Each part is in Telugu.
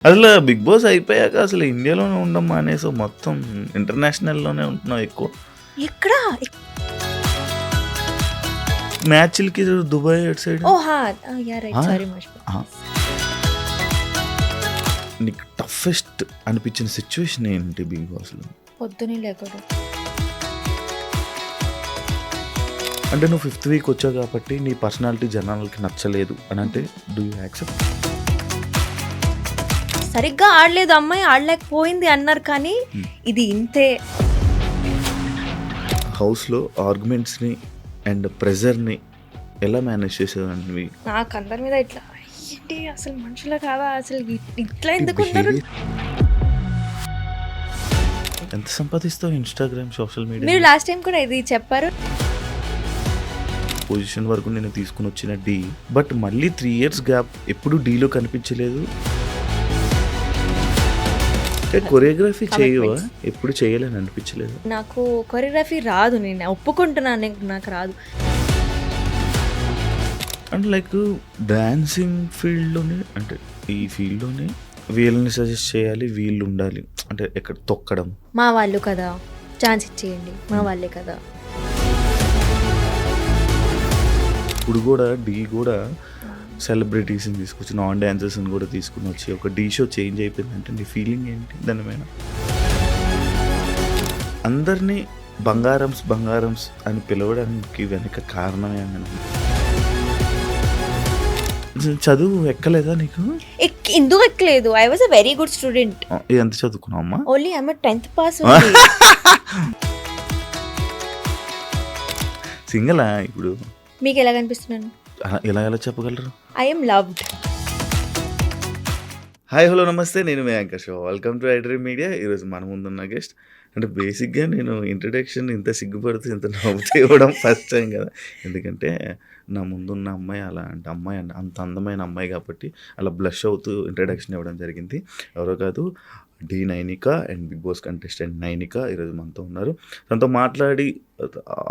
అసలు బిగ్ బాస్ అయిపోయాక అసలు ఇండియాలోనే ఉండమ్మా అనేసి మొత్తం ఇంటర్నేషనల్లోనే ఉంటున్నావు ఎక్కువ. ఎక్కడ మ్యాచ్లకి దుబాయ్ అటు సైడ్. సారీ మర్చిపోయా. నీకు టఫెస్ట్ అనిపించిన సిచ్యువేషన్ ఏంటి బిగ్ బాస్లో? పొద్దునే లేకూడదు. అంటే నువ్వు 5th వీక్ వచ్చావు కాబట్టి నీ పర్సనాలిటీ జనాలకి నచ్చలేదు అని అంటే డూ యూ యాక్సెప్ట్? సరిగ్గా ఆడలేదు అమ్మాయి, ఆడలేకపోయింది అన్నారు, కానీ ఇది ఇంతే. హౌస్లో ఆర్గ్యుమెంట్స్ని అండ్ ప్రెజర్ని ఎలా మేనేజ్ చేసేదాన్ని? నాకు అందరి మీద ఇట్లా ఏంటి అసలు మనుషుల కాదా, అసలు ఇట్లా ఎందుకు ఉన్నారు? ఎంత సంపాదిస్తావు ఇన్స్టాగ్రామ్ సోషల్ మీడియా? మీరు లాస్ట్ టైం కూడా ఇది చెప్పారు. పొజిషన్ వరకు నేను తీసుకుని వచ్చిన డి, బట్ మళ్ళీ 3 years గ్యాప్ ఎప్పుడు డీలో కనిపించలేదు. కొరియోగ్రఫీ చేయవా? ఎప్పుడు చేయలేని అనిపించలేదు. నాకు కొరియోగ్రఫీ రాదు, నేను ఒప్పుకుంటున్నాను, నాకు రాదు. అండ్ లైక్ డాన్సింగ్ ఫీల్డ్లోనే, అంటే ఈ ఫీల్డ్లోనే వీళ్ళని సజెస్ట్ చేయాలి, వీళ్ళు ఉండాలి అంటే ఎక్కడ తొక్కడం. మా వాళ్ళు కదా, ఛాన్స్ ఇచ్చేయండి, మా వాళ్ళే కదా. ఇప్పుడు కూడా డీ కూడా సెలబ్రిటీస్ని తీసుకొచ్చి నాన్ డాన్సర్స్ని కూడా తీసుకుని వచ్చి ఒక డీ షో చేంజ్ అయిపోయిందంటే నీ ఫీలింగ్ ఏంటి దాని మీద? అందరినీ బంగారమ్స్ అని పిలవడానికి వెనక కారణం ఏమైనా? చదువు ఎక్కలేదా నీకు? ఎందుకు ఎక్కలేదు? I was a very good student. ఎంత చదువుకున్నావు అమ్మా? Only I am 10th pass. సింగలా ఇప్పుడు? మీకు ఎలా కనిపిస్తున్నాను? ఎలా చెప్పగలరు? I am loved. Hi hello నమస్తే, నేను మీ anchor show. Welcome to iDream media. ఈరోజు మన ముందున్న గెస్ట్, అంటే బేసిక్గా నేను ఇంట్రడక్షన్ ఇంత సిగ్గుపడుతూ ఇంత నవ్వుతూ ఇవ్వడం ఫస్ట్ టైం కదా. ఎందుకంటే నా ముందున్న అమ్మాయి అలా అంటే అమ్మాయి అంత అందమైన అమ్మాయి కాబట్టి అలా బ్లష్ అవుతూ ఇంట్రడక్షన్ ఇవ్వడం జరిగింది. ఎవరో కాదు, the Nainika and Bigg Boss contestant Nainika ఈరోజు మనతో ఉన్నారు. తనతో మాట్లాడి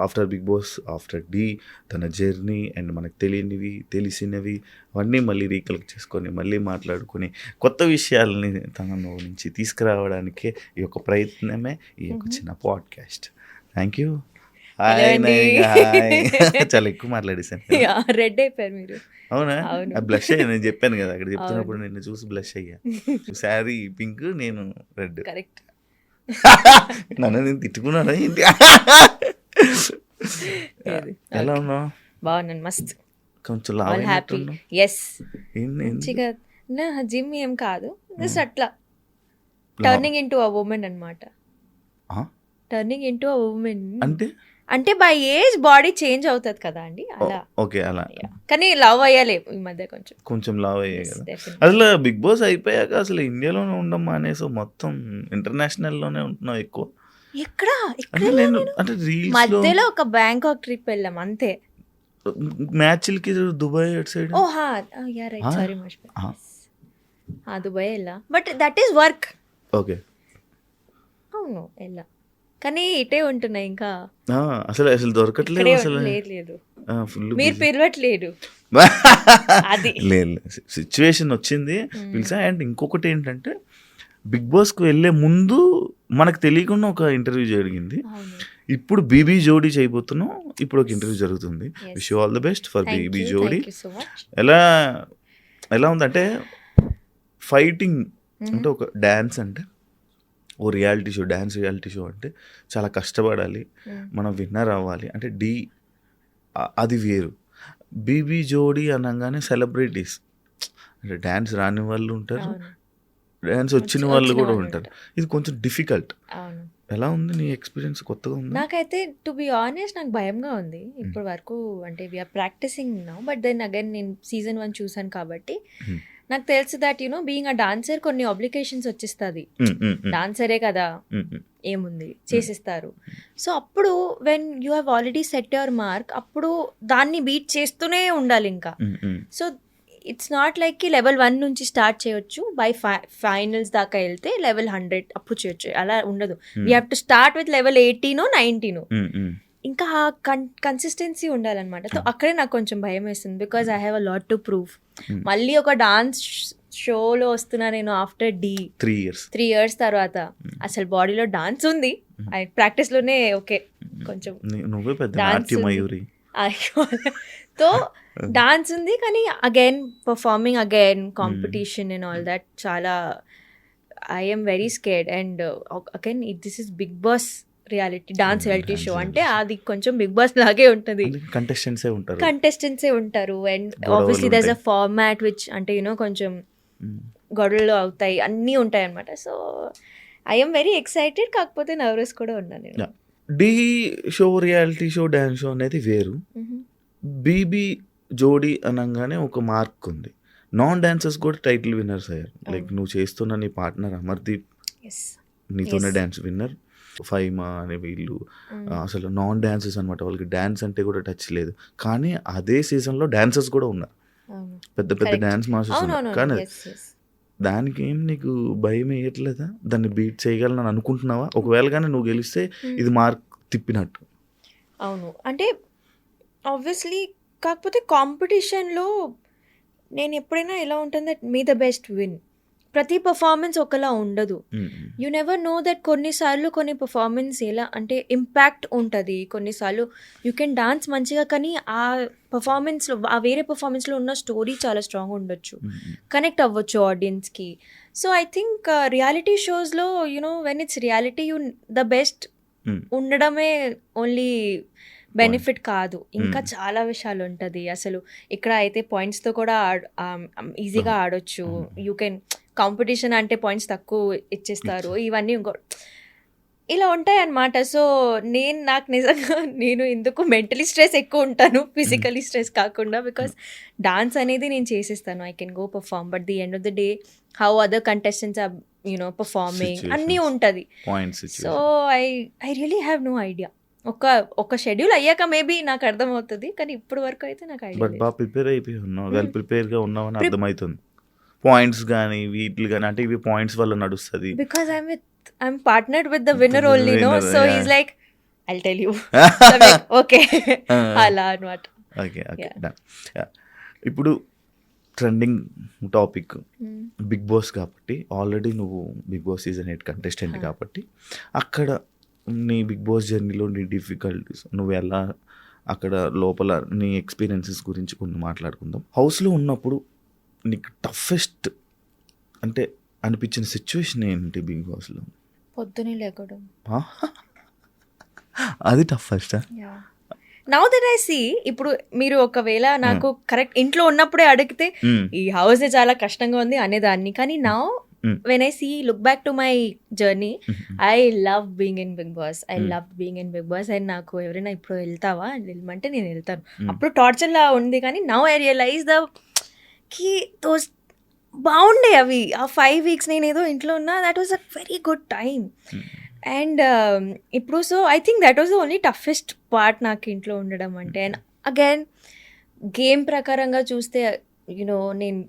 after Bigg Boss, after the, తన జర్నీ అండ్ మనకు తెలియనివి తెలిసినవి అవన్నీ మళ్ళీ రీకలెక్ట్ చేసుకొని మళ్ళీ మాట్లాడుకొని కొత్త విషయాలని తన నుంచి తీసుకురావడానికే ఈ యొక్క ప్రయత్నమే ఈ యొక్క చిన్న పాడ్కాస్ట్. Thank you. చాలా ఎక్కువ మాట్లాడేసాను. రెడ్ అయిపోయారు మీరు. అవునా? బ్లష్ అయ్యా, నేను చెప్పాను కదా అక్కడ చెప్తున్నప్పుడు నిన్ను చూసి బ్లష్ అయ్యా. శారీ పింక్, నేను రెడ్. కరెక్ట్. నన్ను నేను తిట్టుకున్నాను ఏంటి? ఎలా ఉన్నావు? బాగున్నాను, మస్త్. కొంచెం హ్యాపీ. ఎస్, మంచిగా. నా జిమ్ ఏం కాదు, జస్ట్ అట్లా టర్నింగ్ ఇంటూ అ ఉమెన్ అన్నమాట. టర్నింగ్ ఇంటూ అ ఉమెన్ అంటే బై ఏజ్ బాడీ చేంజ్ అవుతుంది కదా అండి, అలా. ఓకే, అలా. కానీ లవ్ అయ్యాలి ఈ మధ్య, కొంచెం లవ్ అయ్యాయి కదా. అసలు బిగ్ బాస్ అయిపోయాక అసలు ఇండియాలోనే ఉండమ్మా అనేసి మొత్తం ఇంటర్నేషనల్లోనే ఉంటున్నావు ఎక్కువ. ఎక్కడ అంటే మధ్యలో ఒక బ్యాంకాక్ ట్రిప్ వెళ్ళాం అంతే. మ్యాచ్లకి దుబాయ్ అటు సైడ్. సారీ మర్చిపోయా. దుబాయ్ వెళ్ళా, but that is work. Okay, అవును వెళ్ళా, కానీ ఇటే ఉంటున్నాయి ఇంకా. అసలు దొరకట్లేదు. అసలు లేదు, మీరు పిలవట్లేదు. అది లేదు, సిచ్యువేషన్ వచ్చింది పిలిచా. అండ్ ఇంకొకటి ఏంటంటే బిగ్ బాస్కి వెళ్ళే ముందు మనకు తెలియకుండా ఒక ఇంటర్వ్యూ జరిగింది. ఇప్పుడు బీబీ జోడీ చేయబోతున్నాం. ఇప్పుడు ఒక ఇంటర్వ్యూ జరుగుతుంది. Wish you all the best for BB Jodi. ఎలా ఉందంటే ఫైటింగ్ అంటే ఒక డ్యాన్స్ అంటే ఓ reality show, dance reality show అంటే చాలా కష్టపడాలి, మనం విన్నర్ అవ్వాలి. అంటే డి అది వేరు. బీబీ జోడీ అనగానే సెలబ్రిటీస్, అంటే డ్యాన్స్ రాని వాళ్ళు ఉంటారు, డ్యాన్స్ వచ్చిన వాళ్ళు కూడా ఉంటారు. ఇది కొంచెం డిఫికల్ట్. ఎలా ఉంది నీ ఎక్స్పీరియన్స్? కొత్తగా ఉంది నాకైతే. టు బి ఆనెస్ట్, నాకు భయంగా ఉంది ఇప్పటి వరకు. అంటే we are practising now, but then again నేను సీజన్ 1 చూసాను కాబట్టి నాకు తెలుసు that you know being a dancer కొన్ని ఆబ్లికేషన్స్ వచ్చేస్తుంది. డాన్సరే కదా, ఏముంది చేసిస్తారు. సో అప్పుడు when you have already set your mark, అప్పుడు దాన్ని బీట్ చేస్తూనే ఉండాలి ఇంకా. సో ఇట్స్ నాట్ లైక్ కి లెవెల్ 1 నుంచి స్టార్ట్ చేయొచ్చు, బై ఫైనల్స్ దాకా వెళ్తే లెవెల్ 100 అప్పుడు చేయొచ్చు, అలా ఉండదు. We have to start with level 18 or 19. ఇంకా ఆ కన్సిస్టెన్సీ ఉండాలన్నమాట. సో అక్కడే నాకు కొంచెం భయం వేస్తుంది, because I have a lot to prove. మళ్ళీ ఒక డాన్స్ షోలో వస్తున్నా నేను ఆఫ్టర్ 3 years తర్వాత. అసలు బాడీలో డాన్స్ ఉంది, ప్రాక్టీస్లోనే ఓకే కొంచెం నువ్వే పెద్ద డాన్స్ నాట్య మయూరి. తో డాన్స్ ఉంది, కానీ again performing again competition and all that చాలా I'm very scared. And again this is Bigg Boss reality, dance reality show అంటే అది కొంచెం బిగ్ బాస్ లాగే ఉంటుంది, కంటెస్టెంట్సే ఉంటారు. And obviously there is a format which అంటే యూనో కొంచెం గొడవలు అవుతాయి, అన్నీ ఉంటాయి అన్నమాట. సో ఐఎమ్ వెరీ ఎక్సైటెడ్, కాకపోతే నర్వస్ కూడా ఉన్నాను నేను. The show, reality show, dance show అనేది వేరు. బీబీ జోడీ అనగానే ఒక మార్క్ ఉంది. నాన్ డాన్సర్స్ కూడా టైటిల్ విన్నర్స్ అయ్యారు. లైక్ నువ్వు చేస్తున్న నీ పార్ట్నర్ అమర్దీప్ నీతోనే డాన్స్ విన్నర్, ఫైమా అనే వీళ్ళు అసలు నాన్ డాన్సర్స్ అనమాట. వాళ్ళకి డాన్స్ అంటే కూడా టచ్ లేదు, కానీ అదే సీజన్లో డాన్సర్స్ కూడా ఉన్నారు, పెద్ద పెద్ద డాన్స్ మాస్టర్స్ ఉన్నారు. కానీ దానికి ఏం నీకు భయం వేయట్లేదా? దాన్ని బీట్ చేయగలను అనుకుంటున్నావా? ఒకవేళ కానీ నువ్వు గెలిస్తే ఇది మార్క్ తిప్పినట్టు. అవును, అంటే ఆబ్వియస్లీ, కాకపోతే కాంపిటీషన్లో నేను ఎప్పుడైనా ఎలా ఉంటుంది that me the best win. ప్రతి పర్ఫార్మెన్స్ ఒకలా ఉండదు. యూ నెవర్ నో దట్ కొన్నిసార్లు కొన్ని పర్ఫార్మెన్స్ ఎలా అంటే ఇంపాక్ట్ ఉంటుంది, కొన్నిసార్లు యూ కెన్ డాన్స్ మంచిగా, కానీ ఆ పర్ఫార్మెన్స్లో ఆ వేరే పర్ఫార్మెన్స్లో ఉన్న స్టోరీ చాలా స్ట్రాంగ్ ఉండొచ్చు, కనెక్ట్ అవ్వచ్చు ఆడియన్స్కి. సో ఐ థింక్ రియాలిటీ షోస్లో you know when it's reality you the best ఉండడమే ఓన్లీ బెనిఫిట్ కాదు, ఇంకా చాలా విషయాలు ఉంటుంది. అసలు ఇక్కడ అయితే పాయింట్స్తో కూడా ఈజీగా ఆడొచ్చు. యూ కెన్ కాంపిటీషన్ అంటే పాయింట్స్ తక్కువ ఇచ్చేస్తారు, ఇవన్నీ ఇంకో ఇలా ఉంటాయి అన్నమాట. సో నాకు నిజంగా నేను ఎందుకు మెంటలీ స్ట్రెస్ ఎక్కువ ఉంటాను, ఫిజికలీ స్ట్రెస్ కాకుండా, బికాస్ డాన్స్ అనేది నేను చేసేస్తాను, I can go perform. But the end of the day how other contestants are you know performing అన్నీ ఉంటుంది. So I really have no idea. ఒక షెడ్యూల్ అయ్యాక మేబీ నాకు అర్థమవుతుంది, కానీ ఇప్పటి వరకు అయితే నాకు ఐడియా. బట్ బాగా ప్రిపేర్ అయిపోయి ఉన్నావు, వెల్ ప్రిపేర్గా ఉన్నావు అని అర్థమవుతుంది. పాయింట్స్ కానీ వీటిలు కానీ అంటే ఇవి పాయింట్స్ వల్ల నడుస్తుంది, because I'm partnered with the winner only, no. So he's like I'll tell you, okay అలా అన్నమాట. Okay okay done. ఇప్పుడు ట్రెండింగ్ టాపిక్ బిగ్ బాస్ కాబట్టి, ఆల్రెడీ నువ్వు బిగ్ బాస్ సీజన్ 8 కంటెస్టెంట్ కాబట్టి, అక్కడ నీ బిగ్ బాస్ జర్నీలో నీ డిఫికల్టీస్, నువ్వు ఎలా అక్కడ లోపల నీ ఎక్స్పీరియన్సెస్ గురించి కొన్ని మాట్లాడుకుందాం. హౌస్లో ఉన్నప్పుడు నీకు టఫెస్ట్ అంటే అనిపించిన సిచ్యువేషన్ ఏంటి బిగ్ బాస్లో? పొద్దునే లేకడం, అది టఫెస్టా? నౌ దట్ ఐ సీ, ఇప్పుడు మీరు ఒకవేళ నాకు కరెక్ట్ ఇంట్లో ఉన్నప్పుడే అడిగితే ఈ హౌస్ చాలా కష్టంగా ఉంది అనేదాన్ని, కానీ now when I look back to my journey, I love being in Big Boss. I loved being in Big Boss. And నాకు ఎవరైనా ఇప్పుడు వెళ్తావా వెళ్ళమంటే నేను వెళ్తాను. అప్పుడు టార్చర్ లా ఉంది, కానీ నౌ ఐ రియలైజ్ కి దోస్ బాగుండే అవి. ఆ 5 weeks నేను ఏదో ఇంట్లో ఉన్నా, that was a very good time. And ఇప్పుడు so I think that was the only toughest part నాకు ఇంట్లో ఉండడం అంటే. అండ్ అగైన్ గేమ్ ప్రకారంగా చూస్తే యునో నేను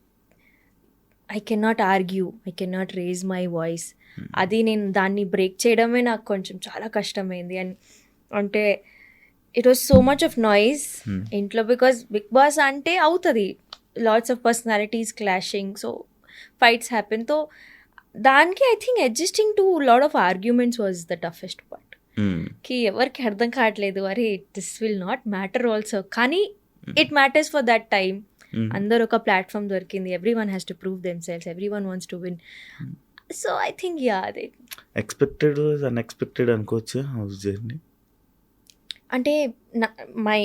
I can not argue, I can not raise my voice. అది నేను దాన్ని బ్రేక్ చేయడమే నాకు కొంచెం చాలా కష్టమైంది. అండ్ అంటే it was so much of noise ఇంట్లో, బికాస్ బిగ్ బాస్ అంటే అవుతుంది, lots of personalities clashing, so fights happen. So దానికి I think adjusting to lot of arguments was the toughest part. కి ఎవరికి అర్థం కావట్లేదు, అరే this will not matter also, కానీ it matters for that time. అందరు ఒక ప్లాట్ఫామ్ దొరికింది, every one has to prove themselves, every one wants to win. So I think yeah అదే ఎక్స్పెక్టెడ్ అన్ఎక్స్పెక్టెడ్ అనుకోవచ్చు హౌస్ జర్నీ అంటే. మై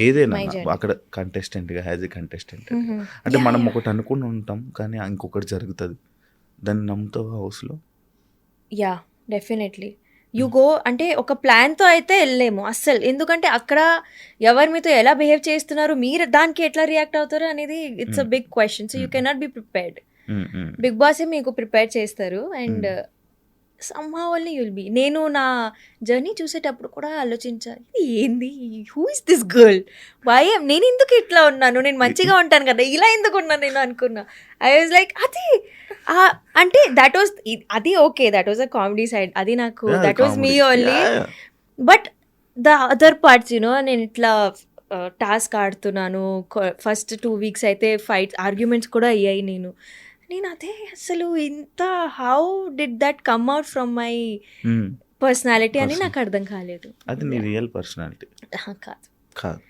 ఏదైనా అక్కడ కంటెస్టెంట్గా యాజ్ ఎ కంటెస్టెంట్ అంటే మనం ఒకటి అనుకుని ఉంటాం, కానీ ఇంకొకటి జరుగుతుంది, దాన్ని నమ్ముతావు హౌస్లో? యా డెఫినెట్లీ యూ గో, అంటే ఒక ప్లాన్తో అయితే వెళ్ళలేము అస్సలు, ఎందుకంటే అక్కడ ఎవరు మీతో ఎలా బిహేవ్ చేస్తున్నారు, మీరు దానికి ఎట్లా రియాక్ట్ అవుతారు అనేది it's a big question. So you cannot be prepared. Bigg బాసే మీకు ప్రిపేర్ చేస్తారు, and somehow only you'll be. నేను నా జర్నీ చూసేటప్పుడు కూడా ఆలోచించాలి, ఏంది, హూ ఇస్ దిస్ గర్ల్, వాయ్ నేను ఎందుకు ఇట్లా ఉన్నాను, నేను మంచిగా ఉంటాను కదా, ఇలా ఎందుకు ఉన్నాను నేను అనుకున్నా. ఐ వాజ్ లైక్ అది అంటే దట్ వాజ్ అది okay, that was a comedy side, అది నాకు that was me only. But the other parts నేను ఇట్లా టాస్క్ ఆడుతున్నాను. ఫస్ట్ 2 వీక్స్ అయితే ఆర్గ్యుమెంట్స్ కూడా అయ్యాయి. నేను అదే అసలు ఇంత how did that come out from my personality అని నాకు అర్థం కాలేదు. అది నీ రియల్ పర్సనాలిటీ కాదు. కాదు.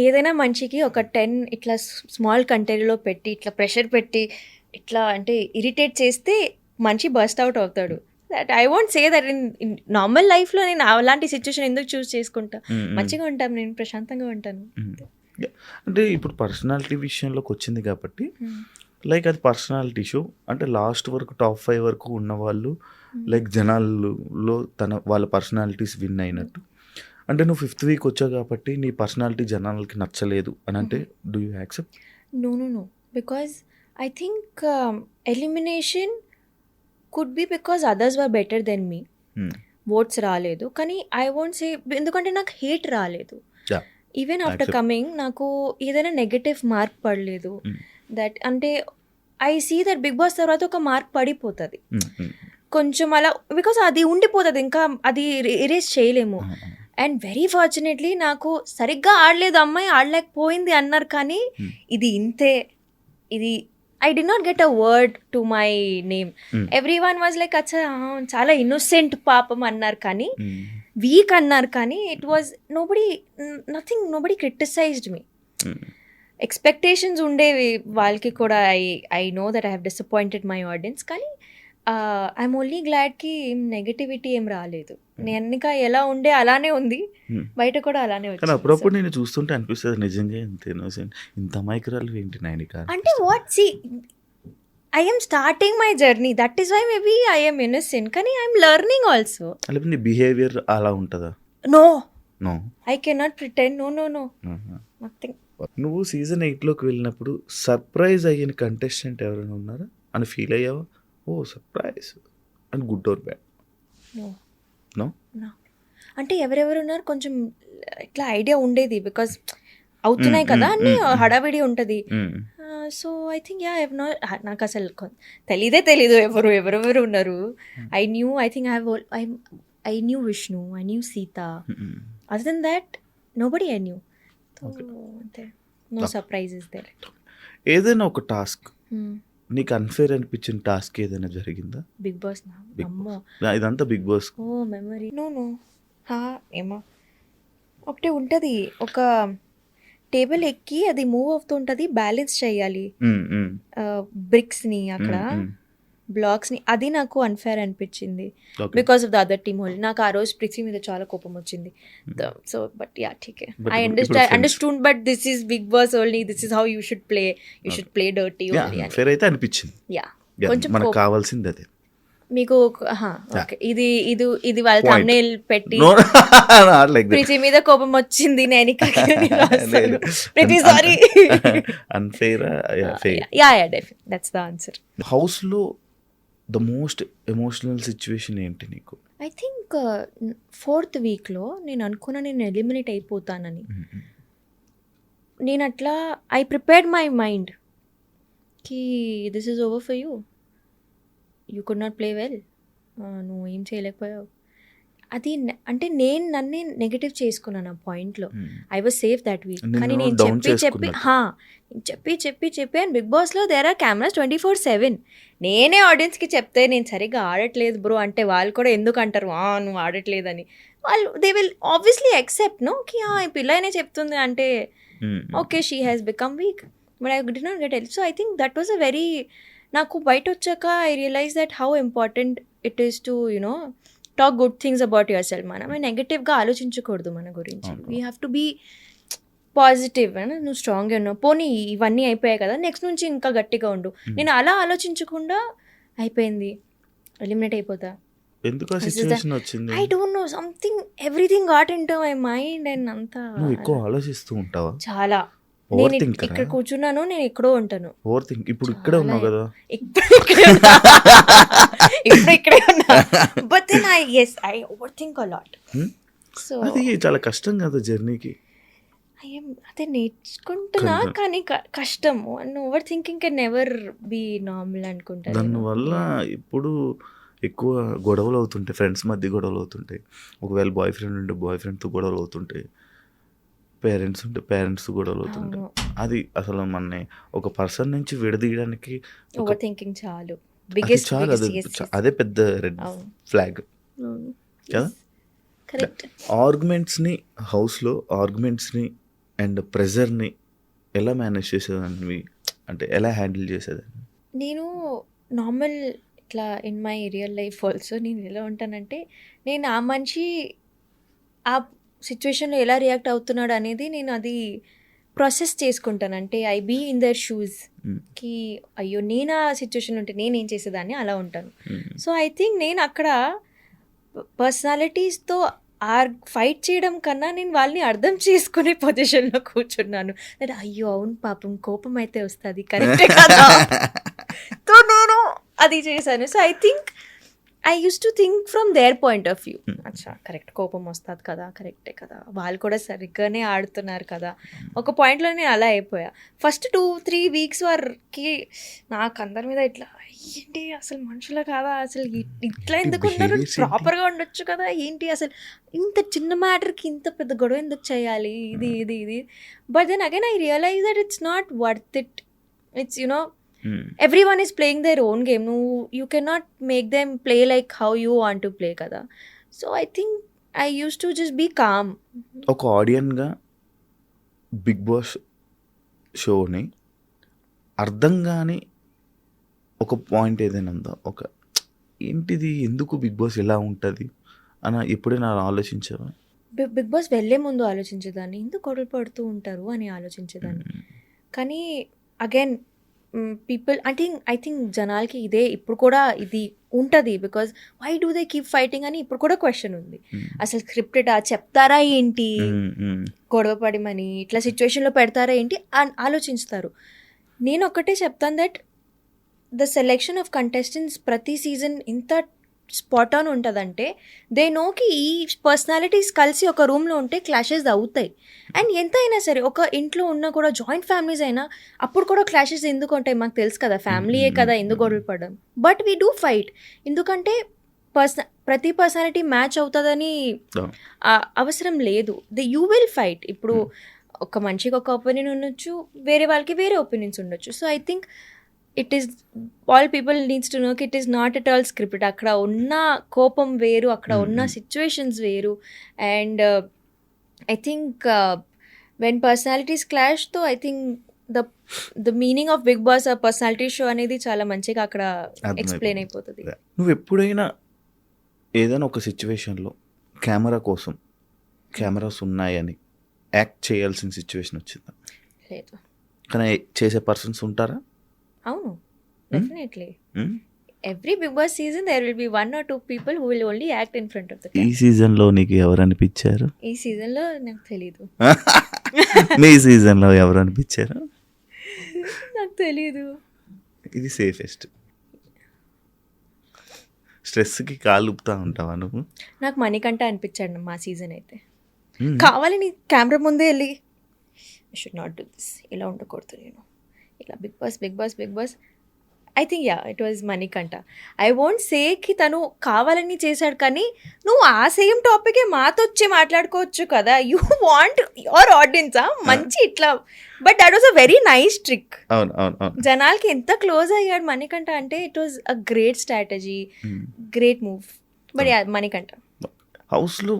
ఏదైనా మనిషికి ఒక 10 ఇట్లా స్మాల్ కంటైనర్లో పెట్టి ఇట్లా ప్రెషర్ పెట్టి ఇట్లా అంటే ఇరిటేట్ చేస్తే మనిషి బస్ట్ అవుట్ అవుతాడు. That I want say that in normal లైఫ్లో నేను అలాంటి సిచ్యువేషన్ ఎందుకు చూస్ చేసుకుంటా. మంచిగా ఉంటాను, నేను ప్రశాంతంగా ఉంటాను. అంటే ఇప్పుడు పర్సనాలిటీ విషయంలోకి వచ్చింది కాబట్టి లైక్ అది పర్సనాలిటీ షో అంటే లాస్ట్ వరకు టాప్ 5 వరకు ఉన్న వాళ్ళు లైక్ జనాల్లో వాళ్ళ పర్సనాలిటీస్ విన్ అయినట్టు. అంటే నువ్వు 5th వీక్ వచ్చావు కాబట్టి నీ పర్సనాలిటీ జనాలకి నచ్చలేదు అని అంటే do you accept? No because I think elimination could be because others were better then me. Votes రాలేదు కానీ ఐ వాంట్ సే ఎందుకంటే నాకు హేట్ రాలేదు. ఈవెన్ ఆఫ్టర్ కమింగ్ నాకు ఏదైనా నెగటివ్ మార్క్ పడలేదు. దట్ అంటే I see that Bigg Boss తర్వాత ఒక మార్క్ పడిపోతుంది కొంచెం అలా, బికాస్ అది ఉండిపోతుంది, ఇంకా అది ఎరేజ్ చేయలేము. అండ్ వెరీ ఫార్చునేట్లీ నాకు సరిగ్గా ఆడలేదు అమ్మాయి, ఆడలేకపోయింది అన్నారు కానీ ఇది ఇంతే, ఇది I did not get a word to my name. Every one was like అచ్చా చాలా ఇన్నోసెంట్ పాపం అన్నారు కానీ వీక్ అన్నారు కానీ it was nobody criticised me. Expectations ఉండేవి వాళ్ళకి కూడా. I know that I have disappointed my audience కానీ ఐఎమ్ ఓన్లీ గ్లాడ్కి ఏం నెగటివిటీ ఏం రాలేదు. నేను ఇంకా ఎలా ఉండే అలానే ఉంది, బయట కూడా అలానే వచ్చింది. అప్పుడప్పుడు నేను చూస్తుంటే అనిపిస్తుంది నిజంగా ఇంత మైక్రాలు ఏంటి నైనిక అంటే what see I am starting my journey, that is why maybe I am innocent కానీ ఐఎమ్ లెర్నింగ్ ఆల్సో. నీ బిహేవియర్ అలా ఉంటుందా? No no I cannot pretend. No nothing. నువ్వు సీజన్ 8లోకి వెళ్ళినప్పుడు సర్ప్రైజ్ అయ్యిన కంటెస్టెంట్ ఎవరైనా ఉన్నారా అని ఫీల్ అయ్యావా? Oh surprise and good or bad? No అంటే ఎవరెవరు ఉన్నారు కొంచెం ఇట్లా ఐడియా ఉండేది బికాస్ అవుతున్నాయి కదా అన్ని హడావిడి ఉంటుంది. సో ఐ థింక్ నాకు అసలు తెలీదు ఎవరెవరు ఉన్నారు. I think I knew Vishnu, I knew Sita, other than that nobody I knew. No surprises there. ఏదైనా ఒక టాస్క్ నీకు అన్ఫేర్ అనిపించిన టాస్క్ ఏదైనా జరిగిందా? బిగ్ బాస్ ఇదంతా బిగ్ బాస్. ఓ మెమరీ నో ఏమో ఒకటే ఉంటుంది, ఒక టేబుల్ ఎక్కి అది మూవ్ అవుతుంటుంది, బ్యాలెన్స్ చేయాలి బ్రిక్స్ని అక్కడ బ్లాక్స్ని. అది నాకు అన్ఫేర్ అనిపించింది because of the other team whole. నాకు ఆ రోజు పృథ్వీ మీద చాలా కోపం వచ్చింది. సో బట్ యా ఠీకే I understood but this is Bigg Boss only, this is how you should play dirty only అని ఫేర్ అయితే అనిపించింది. యా కొంచెం మనకు కావాల్సింది అదే. మీకు ఓకే ఇది వాళ్ళ థంబ్నెయిల్ పెట్టి ప్రీతి మీద కోపం వచ్చింది నేను sorry unfair. Yeah that's the answer. House లో ద మోస్ట్ ఎమోషనల్ సిచ్యువేషన్ ఏంటి నీకు? ఐ థింక్ 4th వీక్లో నేను అనుకున్నా నేను ఎలిమినేట్ అయిపోతానని. నేను అట్లా ఐ ప్రిపేర్డ్ మై మైండ్ కి this is over for you could not play well, నువ్వు ఏం చేయలేకపోయావు. అది అంటే నేను నన్నే నెగటివ్ చేసుకున్నాను ఆ పాయింట్లో. I was safe that week. కానీ నేను చెప్పి అండ్ బిగ్ బాస్లో దేర్ ఆర్ కెమెరాస్ 24/7. నేనే ఆడియన్స్కి చెప్తే నేను సరిగ్గా ఆడట్లేదు బ్రో అంటే వాళ్ళు కూడా ఎందుకు అంటారు నువ్వు ఆడట్లేదని. వాళ్ళు దే విల్ ఆబ్వియస్లీ యాక్సెప్ట్ కి ఈ పిల్లనే చెప్తుంది అంటే okay she has become weak, but I did not get help. So I think that was a very, నాకు బయట వచ్చాక I realise that how important it is to talk good things about yourself. మనం నెగటివ్గా ఆలోచించకూడదు మన గురించి. We have to be positive. నువ్వు స్ట్రాంగ్గా ఉన్నావు, పోనీ ఇవన్నీ అయిపోయాయి కదా నెక్స్ట్ నుంచి ఇంకా గట్టిగా ఉండు. నేను అలా ఆలోచించకుండా అయిపోయింది ఎలిమినేట్ అయిపోతా. I don't know something everything got in to my mind and అంతా ఎక్కువ ఆలోచిస్తూ ఉంటావా? చాలా. నేను ఇక్కడ కూర్చున్నాను, నేను ఎక్కడో ఉంటాను. ఇప్పుడు ఇక్కడే ఉన్నావు కదా, ఇప్పుడు ఇక్కడే ఉన్నా. But then I overthink a lot. So అది చాలా కష్టం కదా జర్నీకి. అదే నేర్చుకుంటున్నా కానీ కష్టము. And overthinking can never be normal అనుకుంటా. దానివల్ల ఇప్పుడు ఎక్కువ గొడవలు అవుతుంటాయి, ఫ్రెండ్స్ మధ్య గొడవలు అవుతుంటాయి. ఒకవేళ బాయ్ ఫ్రెండ్ ఉంటే బాయ్ ఫ్రెండ్తో గొడవలు అవుతుంటాయి, పేరెంట్స్ ఉంటే పేరెంట్స్ గొడవలు అవుతుంటాయి. అవును. అది అసలు మనని ఒక పర్సన్ నుంచి విడదీయడానికి ఒక ఓవర్ థింకింగ్ చాలు. అది బిగ్గెస్ట్ చాలా బిగ్గెస్ట్ అది ఎస్ ఎస్. అదే పెద్ద రెడ్ అవును. ఫ్లాగ్ అవును. కదా. కరెక్ట్. ఆర్గ్యుమెంట్స్ని హౌస్లో ఆర్గ్యుమెంట్స్ని అండ్ ప్రెజర్ని ఎలా మేనేజ్ చేసేదాన్ని, అంటే ఎలా హ్యాండిల్ చేసేదాన్ని? నేను నార్మల్ ఇట్లా in my real life also నేను ఎలా ఉంటానంటే, నేను ఆ మనిషి ఆ సిచ్యువేషన్‌లో ఎలా రియాక్ట్ అవుతున్నాడు అనేది నేను అది ప్రాసెస్ చేసుకుంటాను. అంటే ఐ బీ ఇన్ దర్ షూస్‌కి అయ్యో! నేను ఆ సిచ్యువేషన్‌లో ఉంటే నేనేం చేసేదాన్ని అలా ఉంటాను. సో, ఐ థింక్ నేను అక్కడ పర్సనాలిటీస్‌తో ఫైట్ చేయడం కన్నా నేను వాళ్ళని అర్థం చేసుకునే పొజిషన్‌లో కూర్చున్నాను. అంటే అయ్యో! అవును పాపం కోపం అయితే వస్తది. కరెక్టే కదా! సో, నేను అది చేశాను. So, I think I used to think from their point of view. అచ్చా! కరెక్ట్ కోపం వస్తది కదా! కరెక్టే కదా! వాళ్ళు కూడా సరిగ్గానే ఆడుతున్నారు కదా! ఒక పాయింట్‌లో నేను అలా అయిపోయా. ఫస్ట్ 2-3 వీక్స్ వరకి నాకు అందరి మీద ఇట్లా ఏంటి అసలు మనుషులా కాదా? అసలు ఇట్లా ఎందుకున్నారు? బిహేవియర్స్ ఏంటి? ప్రాపర్‌గా ఉండొచ్చు కదా! ఏంటి అసలు ఇంత చిన్న మ్యాటర్‌కి ఇంత పెద్ద గొడవ ఎందుకు చేయాలి? ఇది. But then again I realise that it's not worth it. It's everyone is playing their own game. You cannot make them play like how you want to play కదా. So I think I use to just be calm. ఒక ఆడియన్గా బిగ్ బాస్ షోని అర్థం కాని ఒక పాయింట్ ఏదైనా ఉందా? ఒక ఏంటిది, ఎందుకు బిగ్ బాస్ ఇలా ఉంటుంది అని ఎప్పుడైనా ఆలోచించావా? బిగ్ బాస్ వెళ్ళే ముందు ఆలోచించేదాన్ని, ఎందుకు గొడవలు పడుతూ ఉంటారు అని ఆలోచించేదాన్ని. కానీ అగైన్ పీపుల్ ఐ థింక్ జనాలకి ఇదే ఇప్పుడు కూడా ఇది ఉంటుంది. Because why do they keep fighting అని ఇప్పుడు కూడా క్వశ్చన్ ఉంది. అసలు స్క్రిప్టెడ్ చెప్తారా ఏంటి, గొడవ పడిమని ఇట్లా సిచ్యువేషన్లో పెడతారా ఏంటి అని ఆలోచిస్తారు. నేను ఒక్కటే చెప్తాను that the selection of contestants ప్రతి సీజన్ ఇంత స్పాట్ ఆన్ ఉంటుందంటే దే నోకి ఈ పర్సనాలిటీస్ కలిసి ఒక రూమ్లో ఉంటే క్లాషెస్ అవుతాయి. అండ్ ఎంత అయినా సరే ఒక ఇంట్లో ఉన్న కూడా జాయింట్ ఫ్యామిలీస్ అయినా అప్పుడు కూడా క్లాషెస్ ఎందుకు ఉంటాయి మాకు తెలుసు కదా, ఫ్యామిలీయే కదా ఎందుకు గొడవలు పడడం. బట్ వీ డూ ఫైట్, ఎందుకంటే ప్రతి పర్సనాలిటీ మ్యాచ్ అవుతుందని అవసరం లేదు. You will fight. ఇప్పుడు ఒక మనిషికి ఒక ఒపీనియన్ ఉండొచ్చు, వేరే వాళ్ళకి వేరే ఒపీనియన్స్ ఉండొచ్చు. So I think it is all people needs to know it is not at all scripted. అక్కడ ఉన్న కోపం వేరు, అక్కడ ఉన్న సిచ్యువేషన్స్ వేరు. And I think when personalities clash తో I think the meaning of Bigg Boss ఆ పర్సనాలిటీ షో అనేది చాలా మంచిగా అక్కడ ఎక్స్ప్లెయిన్ అయిపోతుంది. నువ్వు ఎప్పుడైనా ఏదైనా ఒక సిచ్యువేషన్లో కెమెరాస్ ఉన్నాయని యాక్ట్ చేయాల్సిన సిచ్యువేషన్ వచ్చిందా? లేదు. కానీ చేసే పర్సన్స్ ఉంటారా? అవును, definitely. Every Bigg Boss season there will be 1 or 2 people who will only act in front of the camera. ఈ సీజన్లో నీకు ఎవరు అనిపించారు? ఈ సీజన్లో నాకు తెలీదు. మీ సీజన్లో ఎవరు అనిపించారు? నాకు తెలీదు. ఇది సేఫెస్ట్. స్ట్రెస్కి కాలు ఊపుతా ఉంటావా నువ్వు? నాకు మణికంఠ అనిపించాడు మా సీజన్ అయితే. కావాలని కెమెరా ముందే వెళ్ళి I should not do this, ఇలా ఉండకూడదు నేను, ఇలా Bigg Boss I think it was Manikanta. I won't say కి తను కావాలని చేశాడు, కానీ నువ్వు ఆ సేమ్ టాపికే మాతో వచ్చి మాట్లాడుకోవచ్చు కదా. యూ వాంట్ యువర్ ఆడియన్స్ మంచి ఇట్లా. But that was a very nice trick. జనాలకి ఎంత క్లోజ్ అయ్యాడు మణికంఠ అంటే it was a great strategy, great move. But Manikanta హౌస్లో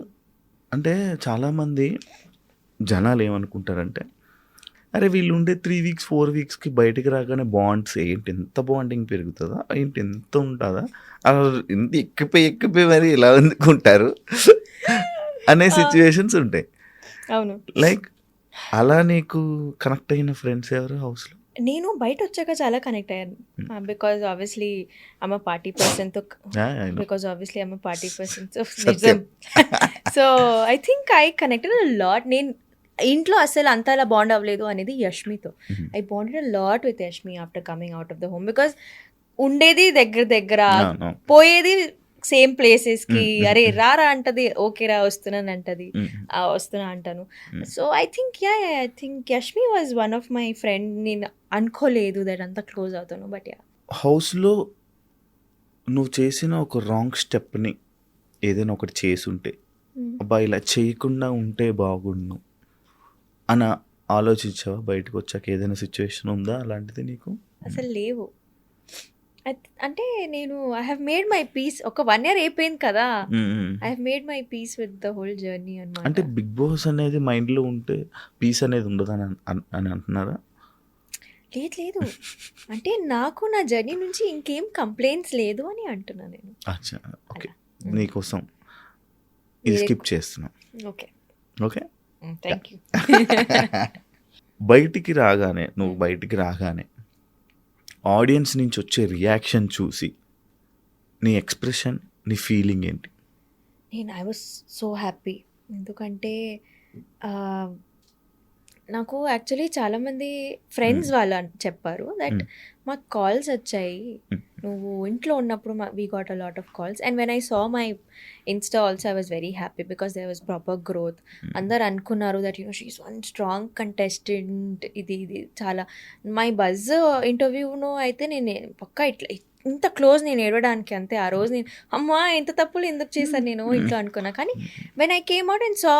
అంటే చాలామంది జనాలు ఏమనుకుంటారంటే, అరే వీళ్ళు ఉండే 3 weeks 4 weeksకి బయటికి రాగానే బాండ్స్ ఏంటి ఎంత బాండింగ్ పెరుగుతుందా, ఏంటి ఎంత ఉంటుందా, అలా ఎంత ఎక్కిపోయి మరి ఇలా అందుకుంటారు అనే సిచ్యువేషన్స్ ఉంటాయి. అవును. లైక్ అలా నీకు కనెక్ట్ అయిన ఫ్రెండ్స్ ఎవరు హౌస్లో? నేను బయట వచ్చాక చాలా కనెక్ట్ అయ్యాను. Because obviously I'm a party పర్సన్తో. So I think I connected a lot. నేను ఇంట్లో అసలు అంతలా బాండ్ అవ్వలేదు అనేది యష్మితో. I bonded a lot with Yashmi after coming out of the home. Because ఉండేది దగ్గర, పోయేది సేమ్ ప్లేసెస్కి. అరే రారా అంటది, ఓకే రా వస్తున్నాను అంటది, వస్తున్నా అంటాను. So I think I think Yashmi was one of my friend. నేను అనుకోలేదు దట్ అంత క్లోజ్ అవుతాను. బట్ హౌస్లో నువ్వు చేసిన ఒక రాంగ్ స్టెప్ని ఏదైనా ఒకటి చేసుంటే అబ్బా ఇలా చేయకుండా ఉంటే బాగుండు అని ఆలోచించావా? బయటకు వచ్చాక ఏదైనా సిచ్యువేషన్ ఉందా అలాంటిది నీకు? అసలు లేవు. అంటే నేను I have made my peace. ఒక 1 year అయిపోయింది కదా! I have made my peace with the whole journey అనమాట. అంటే బిగ్ బాస్ అనేది మైండ్లో ఉంటే పీస్ అనేది ఉండదని అని అంటున్నారా? లేదు. అంటే నాకు నా జర్నీ నుంచి ఇంకేం కంప్లైంట్స్ లేదు అని అంటున్నా నేను. అచ్చా, ఓకే. అలా. నీకోసం ఇది మీరే- స్కిప్ చేస్తున్నాం. ఓకే. Okay, thank you. నువ్వు బయటికి రాగానే ఆడియన్స్ నుంచి వచ్చే రియాక్షన్ చూసి నీ ఎక్స్ప్రెషన్, నీ ఫీలింగ్ ఏంటి? I was so happy. ఎందుకంటే నాకు యాక్చువల్లీ చాలామంది ఫ్రెండ్స్ వాళ్ళు చెప్పారు దట్ మాకు కాల్స్ వచ్చాయి, నువ్వు ఇంట్లో ఉన్నప్పుడు we got a lot of calls. And when I saw my insta also I was very happy because there was proper growth. అందరు అనుకున్నారు that she is one strong contestant. ఇది చాలా మై బజ్ ఇంటర్వ్యూను అయితే నేను పక్కా ఇట్లా ఇంత క్లోజ్ నేను ఏడవడానికి అంతే. ఆ రోజు నేను అమ్మా ఇంత తప్పులు ఎందుకు చేశాను నేను ఇంట్లో అనుకున్నా. కానీ when I came out and saw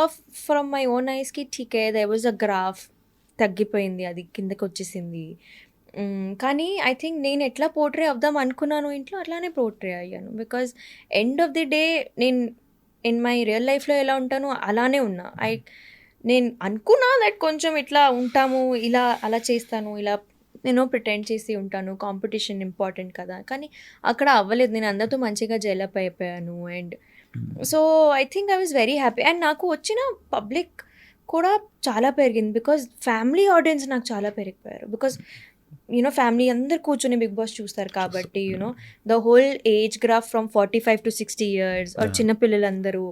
from my own ఐస్కి ఠీకే దే వాజ్ అ గ్రాఫ్ తగ్గిపోయింది, అది కిందకి వచ్చేసింది. కానీ ఐ థింక్ నేను ఎట్లా పోర్ట్రే అవుదాం అనుకున్నాను ఇంట్లో అట్లానే పోర్ట్రే అయ్యాను. Because end of the day నేను ఇన్ మై రియల్ లైఫ్లో ఎలా ఉంటానో అలానే ఉన్నా. నేను అనుకున్నా దట్ కొంచెం ఇట్లా ఉంటాము, ఇలా అలా చేస్తాను, ఇలా నేను ప్రిటెండ్ చేసి ఉంటాను, కాంపిటీషన్ ఇంపార్టెంట్ కదా. కానీ అక్కడ అవ్వలేదు. నేను అందరితో మంచిగా జెలప్ అయిపోయాను. And so I think I was very happy. And నాకు వచ్చిన పబ్లిక్ కూడా చాలా పెరిగింది బికాజ్ ఫ్యామిలీ ఆడియన్స్ నాకు చాలా పెరిగిపోయారు. బికాజ్ ఫ్యామిలీ అందరు కూర్చొని బిగ్ బాస్ చూస్తారు కాబట్టి the whole age graph from 45 to 60 years చిన్నపిల్లలందరూ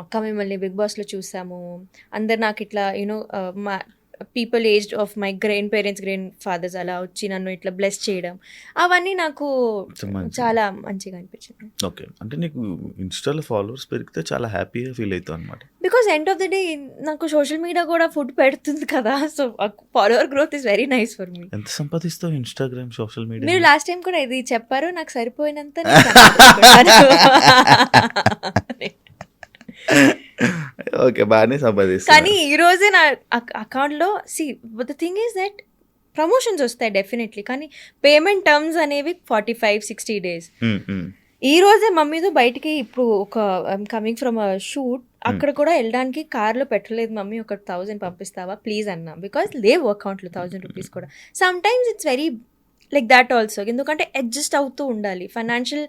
అక్క మిమ్మల్ని బిగ్ బాస్లో చూసాము, అందరు నాకు ఇట్లా మా people aged of my grandparents, grandfathers అలా వచ్చి నన్ను ఇట్లా బ్లెస్ చేయడం, అవన్నీ నాకు చాలా మంచిగా అనిపించింది. ఓకే, అంటే నీకు ఇన్స్టాలో ఫాలోవర్స్ పెరిగితే చాలా హ్యాపీగా ఫీల్ అవుతావు అనమాట. Because end of the day నాకు సోషల్ మీడియా కూడా ఫుడ్ పెడుతుంది కదా. So follower growth is very nice for me. ఎంత సంపాదిస్తావు ఇన్స్టాగ్రామ్, సోషల్ మీడియా? మీరు లాస్ట్ టైం కూడా ఇది చెప్పారు, నాకు సరిపోయినంత నేను సంపాదించుకుంటాను. ఓకే, బాగానే సంపాదిస్తా. కానీ ఈ రోజే నా అకౌంట్లో the thing is that promotions వస్తాయి డెఫినెట్లీ, కానీ పేమెంట్ టర్మ్స్ అనేవి 45-60 days. ఈ రోజే మమ్మీతో బయటికి ఇప్పుడు ఒక కమింగ్ ఫ్రమ్ అ షూట్, అక్కడ కూడా వెళ్ళడానికి కార్లో పెట్టలేదు మమ్మీ, ఒక 1000 పంపిస్తావా ప్లీజ్ అన్నా. బికాస్ లేవు అకౌంట్లో 1000 rupees కూడా. Some times it's very like that also. ఎందుకంటే అడ్జస్ట్ అవుతూ ఉండాలి. ఫైనాన్షియల్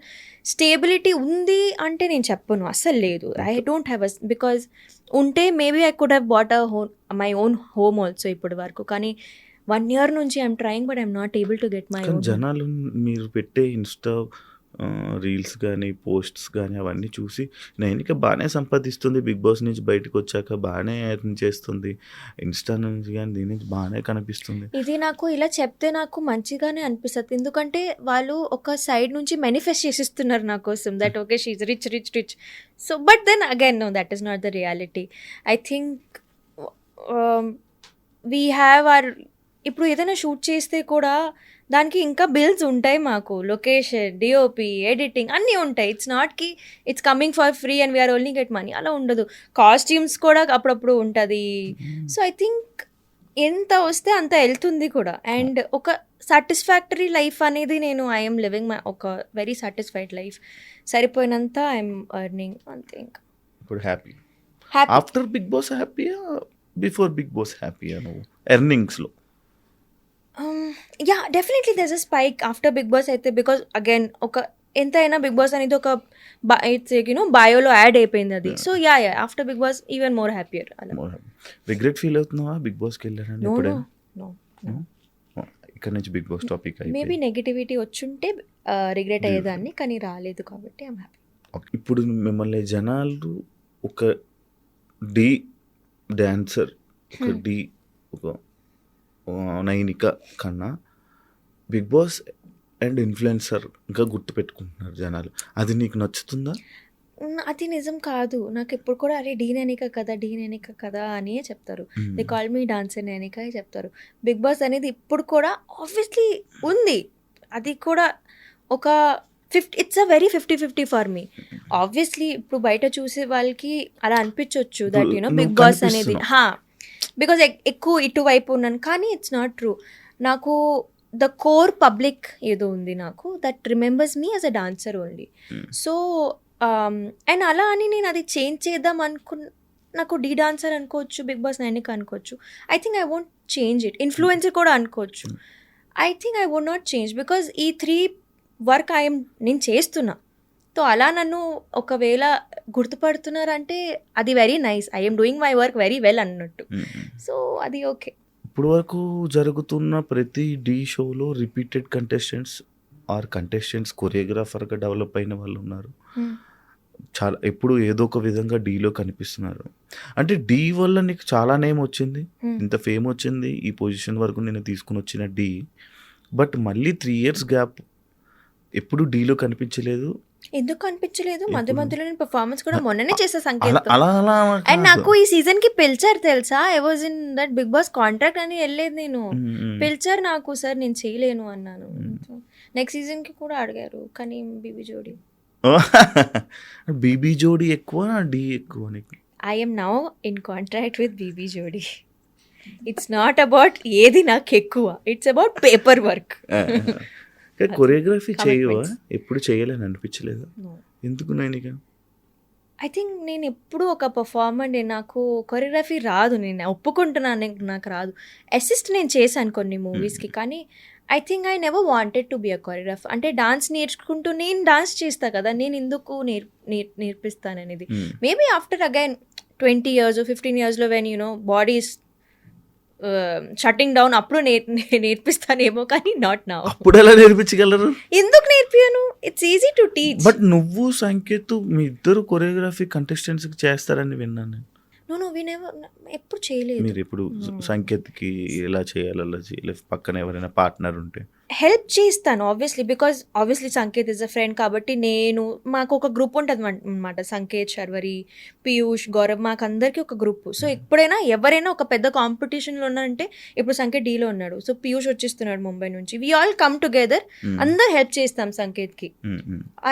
స్టేబిలిటీ ఉంది అంటే నేను చెప్పను, అస్సలు లేదు. ఐ డోంట్ హ్యావ్ బికాజ్ ఉంటే maybe I could have bought my own home also ఇప్పటి వరకు. కానీ 1 year నుంచి I'm trying but I'm not able to get my own. జనాలు మీరు పెట్టే ఇన్స్టా రీల్స్ కానీ పోస్ట్స్ కానీ అవన్నీ చూసి నైనిక బాగానే సంపాదిస్తుంది, బిగ్ బాస్ నుంచి బయటకు వచ్చాక బాగానే ఎర్న్ చేస్తుంది, ఇన్స్టా నుంచి కానీ దీని నుంచి బాగానే కనిపిస్తుంది. ఇది నాకు ఇలా చెప్తే నాకు మంచిగానే అనిపిస్తుంది. ఎందుకంటే వాళ్ళు ఒక సైడ్ నుంచి మేనిఫెస్ట్ చేసిస్తున్నారు నా కోసం that okay she's rich rich rich. So but then again no, that is not the reality. I think we have are ఇప్పుడు ఏదైనా షూట్ చేస్తే కూడా దానికి ఇంకా బిల్స్ ఉంటాయి మాకు, లొకేషన్, డిఓపి, ఎడిటింగ్ అన్నీ ఉంటాయి. ఇట్స్ నాట్ కి it's coming for free and we're only get money, అలా ఉండదు. కాస్ట్యూమ్స్ కూడా అప్పుడప్పుడు ఉంటుంది. సో ఐ థింక్ ఎంత వస్తే అంత వెళ్తుంది కూడా. అండ్ ఒక సాటిస్ఫాక్టరీ లైఫ్ అనేది నేను ఐఎమ్ లివింగ్ ఒక వెరీ సాటిస్ఫైడ్ లైఫ్. సరిపోయినంత ఐఎమ్ ఎర్నింగ్ అంతే. ఇంకా ఇప్పుడు happy. Happy. After Bigg Boss హ్యాపీయా, బిఫోర్ బిగ్ బాస్ హ్యాపీయా నువ్వు ఎర్నింగ్స్లో? Yeah definitely there's a spike after Bigg Boss అయితే. బికాజ్ అగైన్ ఒక ఎంతైనా బిగ్ బాస్ అనేది ఒక ఇట్స్ బయోలో యాడ్ అయిపోయింది అది. So yeah after Bigg Boss even more happier. Regret feel అవుతున్నావా బిగ్ బాస్కి వెళ్ళారని? నో ఇక్కడ నుంచి Bigg Boss topic maybe negativity వచ్చుంటే రిగ్రెట్ అయ్యేదాన్ని, కానీ రాలేదు కాబట్టి ఐఎమ్ హ్యాపీ. ఇప్పుడు మిమ్మల్ని జనాలు ఒక డాన్సర్, ఒక నైనిక కన్నా బిగ్ బాస్ అండ్ ఇన్ఫ్లుయెన్సర్గా గుర్తుపెట్టుకుంటున్నారు జనాలు. అది నీకు నచ్చుతుందా? అది నిజం కాదు. నాకు ఎప్పుడు కూడా అరే డీ నైనిక కదా అని చెప్తారు. They call me dancer Nainika చెప్తారు. బిగ్ బాస్ అనేది ఇప్పుడు కూడా ఆబ్వియస్లీ ఉంది, అది కూడా ఒక it's a very 50-50 for me. Obviously ఇప్పుడు బయట చూసే వాళ్ళకి అలా అనిపించవచ్చు దట్ ఇప్పుడు యూనో నువ్వు బిగ్ బాస్ అనేది కనిపిస్తున్నావు. బికాజ్ ఎక్కువ ఇటువైపు ఉన్నాను, కానీ ఇట్స్ నాట్ ట్రూ. నాకు ద కోర్ పబ్లిక్ ఏదో ఉంది నాకు that remembers me as a dancer only. So and అలా అని నేను అది చేంజ్ చేద్దాం నాకు డీ డాన్సర్ అనుకోవచ్చు, బిగ్ బాస్ 9కి అనుకోవచ్చు. I think I won't change it. Influencer కూడా అనుకోవచ్చు. I think I would not change because ఈ 3 వర్క్ నేను చేస్తున్నా. సో అలా నన్ను ఒకవేళ గుర్తుపడుతున్నారంటే అది very nice. I'm doing my work very well అన్నట్టు. సో అది ఓకే. ఇప్పుడు వరకు జరుగుతున్న ప్రతి డీ షోలో రిపీటెడ్ కంటెస్టెంట్స్ కొరియోగ్రాఫర్గా డెవలప్ అయిన వాళ్ళు ఉన్నారు. చాలా ఎప్పుడు ఏదో ఒక విధంగా డీలో కనిపిస్తున్నారు. అంటే డీ వల్ల నీకు చాలా నేమ్ వచ్చింది, ఇంత ఫేమ్ వచ్చింది, ఈ పొజిషన్ వరకు నేను తీసుకుని వచ్చిన డీ. బట్ మళ్ళీ 3 years గ్యాప్, ఎప్పుడు డీలో కనిపించలేదు. ఎందుకు కనిపించలేదు? మధ్యలో నేను పర్ఫార్మెన్స్ కూడా మొన్ననే చేసా అలా సంకేతం. అలా అలా అండ్ నాకు ఈ సీజన్ కి పిలిచారు తెలుసా. I was in that Bigg Boss contract అని వెళ్ళలేదు నేను. పిలిచారు నాకు, సార్ నేను చేయలేను అన్నాను. నెక్స్ట్ సీజన్ కి కూడా అడిగారు, కానీ బీబీ జోడి. బీబీ జోడి ఎక్కువ, డీ ఎక్కువ నీకు? I am now in contract with BB Jodi. It's not about ఏది నాకు ఎక్కువ, it's about paperwork. Choreography చేయవా? ఎప్పుడు చేయలేని అనిపించలేదు? ఎందుకు నైనిక? ఐ థింక్ నేను ఎప్పుడు ఒక పర్ఫార్మర్, నాకు కొరియోగ్రఫీ రాదు. నేను ఒప్పుకుంటున్నాను, నాకు రాదు. అసిస్ట్ నేను చేశాను కొన్ని మూవీస్కి, కానీ I think I never wanted to be a choreographer. అంటే డాన్స్ నేర్చుకుంటూ నేను డాన్స్ చేస్తా కదా, నేను ఎందుకు నేర్పిస్తాను అనేది. మేబీ ఆఫ్టర్ అగైన్ 20 years, 15 yearsలో when body is shutting down, అప్పుడు నేర్పిస్తానేమో, కానీ నాట్ నౌ. అప్పుడు ఎలా నేర్పించగలరు? ఎందుకు నేర్పియను? It's easy to teach. But నువ్వు సంకేత్ మీ ఇద్దరు కొరియోగ్రఫీ కంటెస్టెంట్స్ చేస్తారని విన్నాను. నో వి నెవర్, ఎప్పుడు చేయలేదు. మీరు ఇప్పుడు సంకేత్కి ఎలా చేయాలి, పక్కన ఎవరైనా పార్ట్నర్ ఉంటే హెల్ప్ చేస్తాను obviously, because obviously Sanket is a friend కాబట్టి. మాకు ఒక గ్రూప్ ఉంటుంది అనమాట, సంకేత్, శర్వరి, పీయూష్, గౌరవ్, మాకు అందరికీ ఒక గ్రూప్. సో ఎప్పుడైనా ఎవరైనా ఒక పెద్ద కాంపిటీషన్లో ఉన్నారంటే, ఇప్పుడు సంకేత్ డీలో ఉన్నాడు, సో పీయూష్ వచ్చేస్తున్నాడు ముంబై నుంచి, వీ ఆల్ కమ్ టుగెదర్, అందరు హెల్ప్ చేస్తాం సంకేత్కి,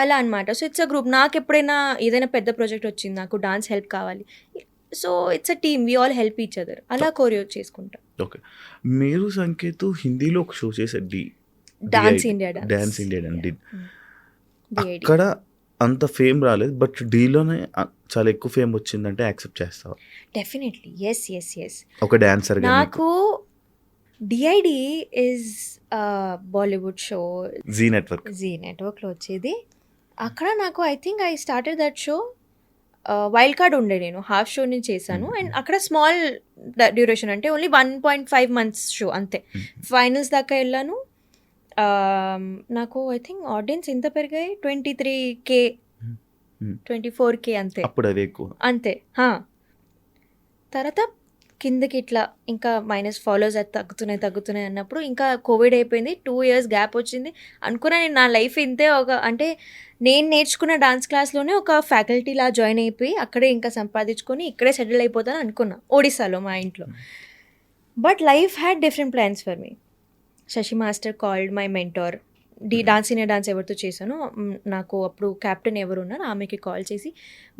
అలా అనమాట. So it's a group. నాకు ఎప్పుడైనా ఏదైనా పెద్ద ప్రాజెక్ట్ వచ్చింది, నాకు డాన్స్ హెల్ప్ కావాలి, so it's a team, we all help each other, అలా కోరియో చేసుకుంటాం. ఓకే. మీరు సంకేత్ హిందీలో ఒక షో చేశారు, డాన్స్ ఇండియా డి. అక్కడ అంత ఫేమ్ రాలేదు, బట్ డీలోనే చాలా ఎక్కువ ఫేమ్ వచ్చిందంటే యాక్సెప్ట్ చేస్తావా? Definitely, yes. ఒక డాన్సర్ నాకు DID is Bollywood show, Zee నెట్వర్క్లో వచ్చేది. అక్కడ నాకు I think I started that show, wild card ఉండే, నేను హాఫ్ షో నేను చేశాను. అండ్ అక్కడ స్మాల్ డ్యూరేషన్, అంటే ఓన్లీ 1.5 months షో అంతే. ఫైనల్స్ దాకా వెళ్ళాను. నాకు ఐ థింక్ ఆడియన్స్ ఎంత పెరిగాయి, 23K 24K అంతే. అప్పుడు అది ఎక్కువ అంతే. తర్వాత కిందకి ఇట్లా ఇంకా మైనస్ ఫాలోవర్స్ అది తగ్గుతున్నాయి అన్నప్పుడు ఇంకా కోవిడ్ అయిపోయింది, 2 years గ్యాప్ వచ్చింది. అనుకున్నా నేను నా లైఫ్ ఇంతే, అంటే నేను నేర్చుకున్న డాన్స్ క్లాస్లోనే ఒక ఫ్యాకల్టీలా జాయిన్ అయిపోయి అక్కడే ఇంకా సంపాదించుకొని ఇక్కడే సెటిల్ అయిపోతాను అనుకున్నా, ఒడిస్సాలో మా ఇంట్లో. But life had different plans for me. Shashi master called my mentor. Dance ఎవరితో చేశానో, నాకు అప్పుడు క్యాప్టెన్ ఎవరు ఉన్నారు, ఆమెకి కాల్ చేసి,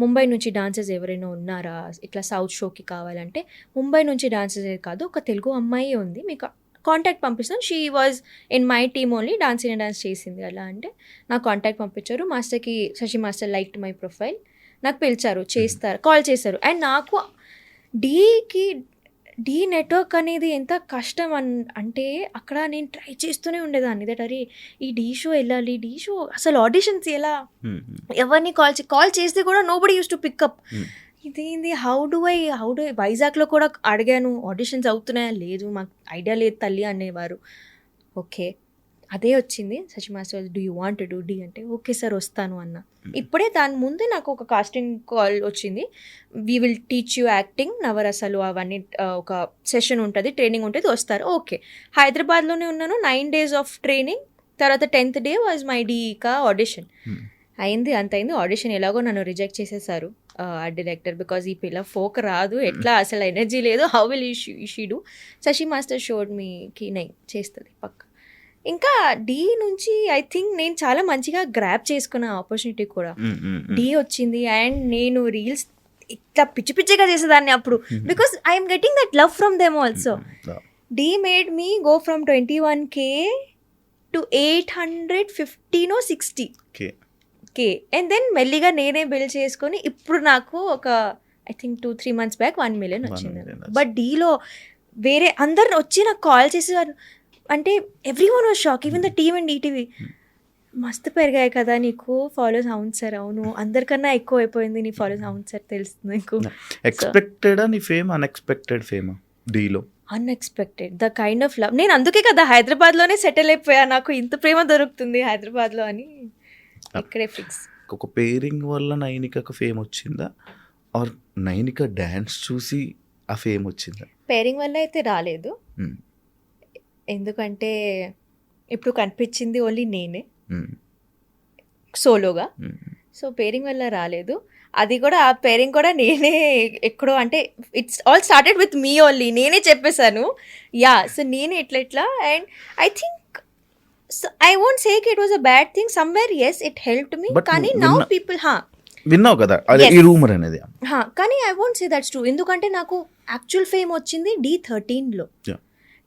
ముంబై నుంచి డాన్సర్స్ ఎవరైనా ఉన్నారా ఇట్లా సౌత్ షోకి కావాలంటే, ముంబై నుంచి డాన్సర్స్ కాదు, ఒక తెలుగు అమ్మాయి ఉంది, మీకు కాంటాక్ట్ పంపిస్తాను, she was in my team only, dance చేసింది అలా అంటే నాకు కాంటాక్ట్ పంపించారు. మాస్టర్కి, Shashi master liked my profile, నాకు పిలిచారు, కాల్ చేశారు. అండ్ నాకు డీ నెట్వర్క్ అనేది ఎంత కష్టం అంటే అక్కడ నేను ట్రై చేస్తూనే ఉండేదాన్ని, దట్ అరే ఈ డీ షో వెళ్ళాలి, డీ షో అసలు ఆడిషన్స్ ఎలా, ఎవరిని కాల్ చేస్తే కూడా నోబడీ యూస్ టు పికప్. ఇదేంది, హౌ డు ఐ వైజాగ్లో కూడా అడిగాను, ఆడిషన్స్ అవుతున్నాయా, లేదు మాకు ఐడియా లేదు తల్లి అనేవారు. ఓకే, అదే వచ్చింది. Shashi master, do you want to do Dhee అంటే, ఓకే సార్ వస్తాను అన్న. ఇప్పుడే దాని ముందే నాకు ఒక కాస్టింగ్ కాల్ వచ్చింది, we will teach you acting, నవరసాలు అవన్నీ ఒక సెషన్ ఉంటుంది, ట్రైనింగ్ ఉంటుంది, వస్తారు. ఓకే, హైదరాబాద్లోనే ఉన్నాను, 9 days ఆఫ్ ట్రైనింగ్. తర్వాత 10th day వాజ్ మై డీకా ఆడిషన్. అయింది. ఆడిషన్ ఎలాగో నన్ను రిజెక్ట్ చేసేసారు ఆ డైరెక్టర్, బికాజ్ ఈ పిల్ల ఫోక్ రాదు, ఎట్లా అసలు ఎనర్జీ లేదు, how will she do. Shashi master showed మీకి నై చేస్తుంది పక్క. ఇంకా డి నుంచి ఐ థింక్ నేను చాలా మంచిగా గ్రాప్ చేసుకున్న ఆపర్చునిటీ కూడా. డి వచ్చింది అండ్ నేను రీల్స్ ఇట్లా పిచ్చి పిచ్చిగా చేసేదాన్ని అప్పుడు, because I'm getting that love from them also. Dhee made me go from 21K to 815 or 60K and then మెల్లిగా నేనే బిల్డ్ చేసుకొని ఇప్పుడు నాకు ఒక I think 2-3 months back 1 million వచ్చింది. బట్ డీలో వేరే అందరు వచ్చి నాకు కాల్ చేసేవారు, అంటే everyone was shock, even the team and ETV. మస్తు పెరిగాయి కదా నీకు ఫాలోస్. అవును సార్, అవును, అందరికన్నా ఎక్కువ అయిపోయింది నీ ఫాలోస్. అవును సార్, తెలుస్తుంది నీకు. ఎక్స్పెక్టెడా నీ ఫేమ్, అన్ఎక్స్పెక్టెడ్ ఫేమా డీలో? Unexpected, the kind of love. నేను అందుకే కదా హైదరాబాద్లోనే సెటిల్ అయిపోయా, నాకు ఇంత ప్రేమ దొరుకుతుంది హైదరాబాద్లో అని ఇక్కడే ఫిక్స్. ఒక పేరింగ్ వల్ల నైనికకు ఫేమ్ వచ్చిందా, ఆర్ నైనిక డ్యాన్స్ చూసి ఆ ఫేమ్ వచ్చిందా? పేరింగ్ వల్ల అయితే రాలేదు, ఎందుకంటే ఇప్పుడు కనిపించింది ఓన్లీ నేనే సోలోగా. సో పేరింగ్ వల్ల రాలేదు. అది కూడా ఆ పేరింగ్ కూడా నేనే ఎక్కడో, అంటే it's all started with me only. నేనే చెప్పేశాను యా. సో నేనే ఇట్లా and I think I won't say it was a bad thing somewhere. Yes, it helped me. కానీ నౌ పీపుల్ విన్నావు కదా ఈ రూమర్ అనేది. కానీ I won't say that's true, ఎందుకంటే నాకు యాక్చువల్ ఫేమ్ వచ్చింది D13లో.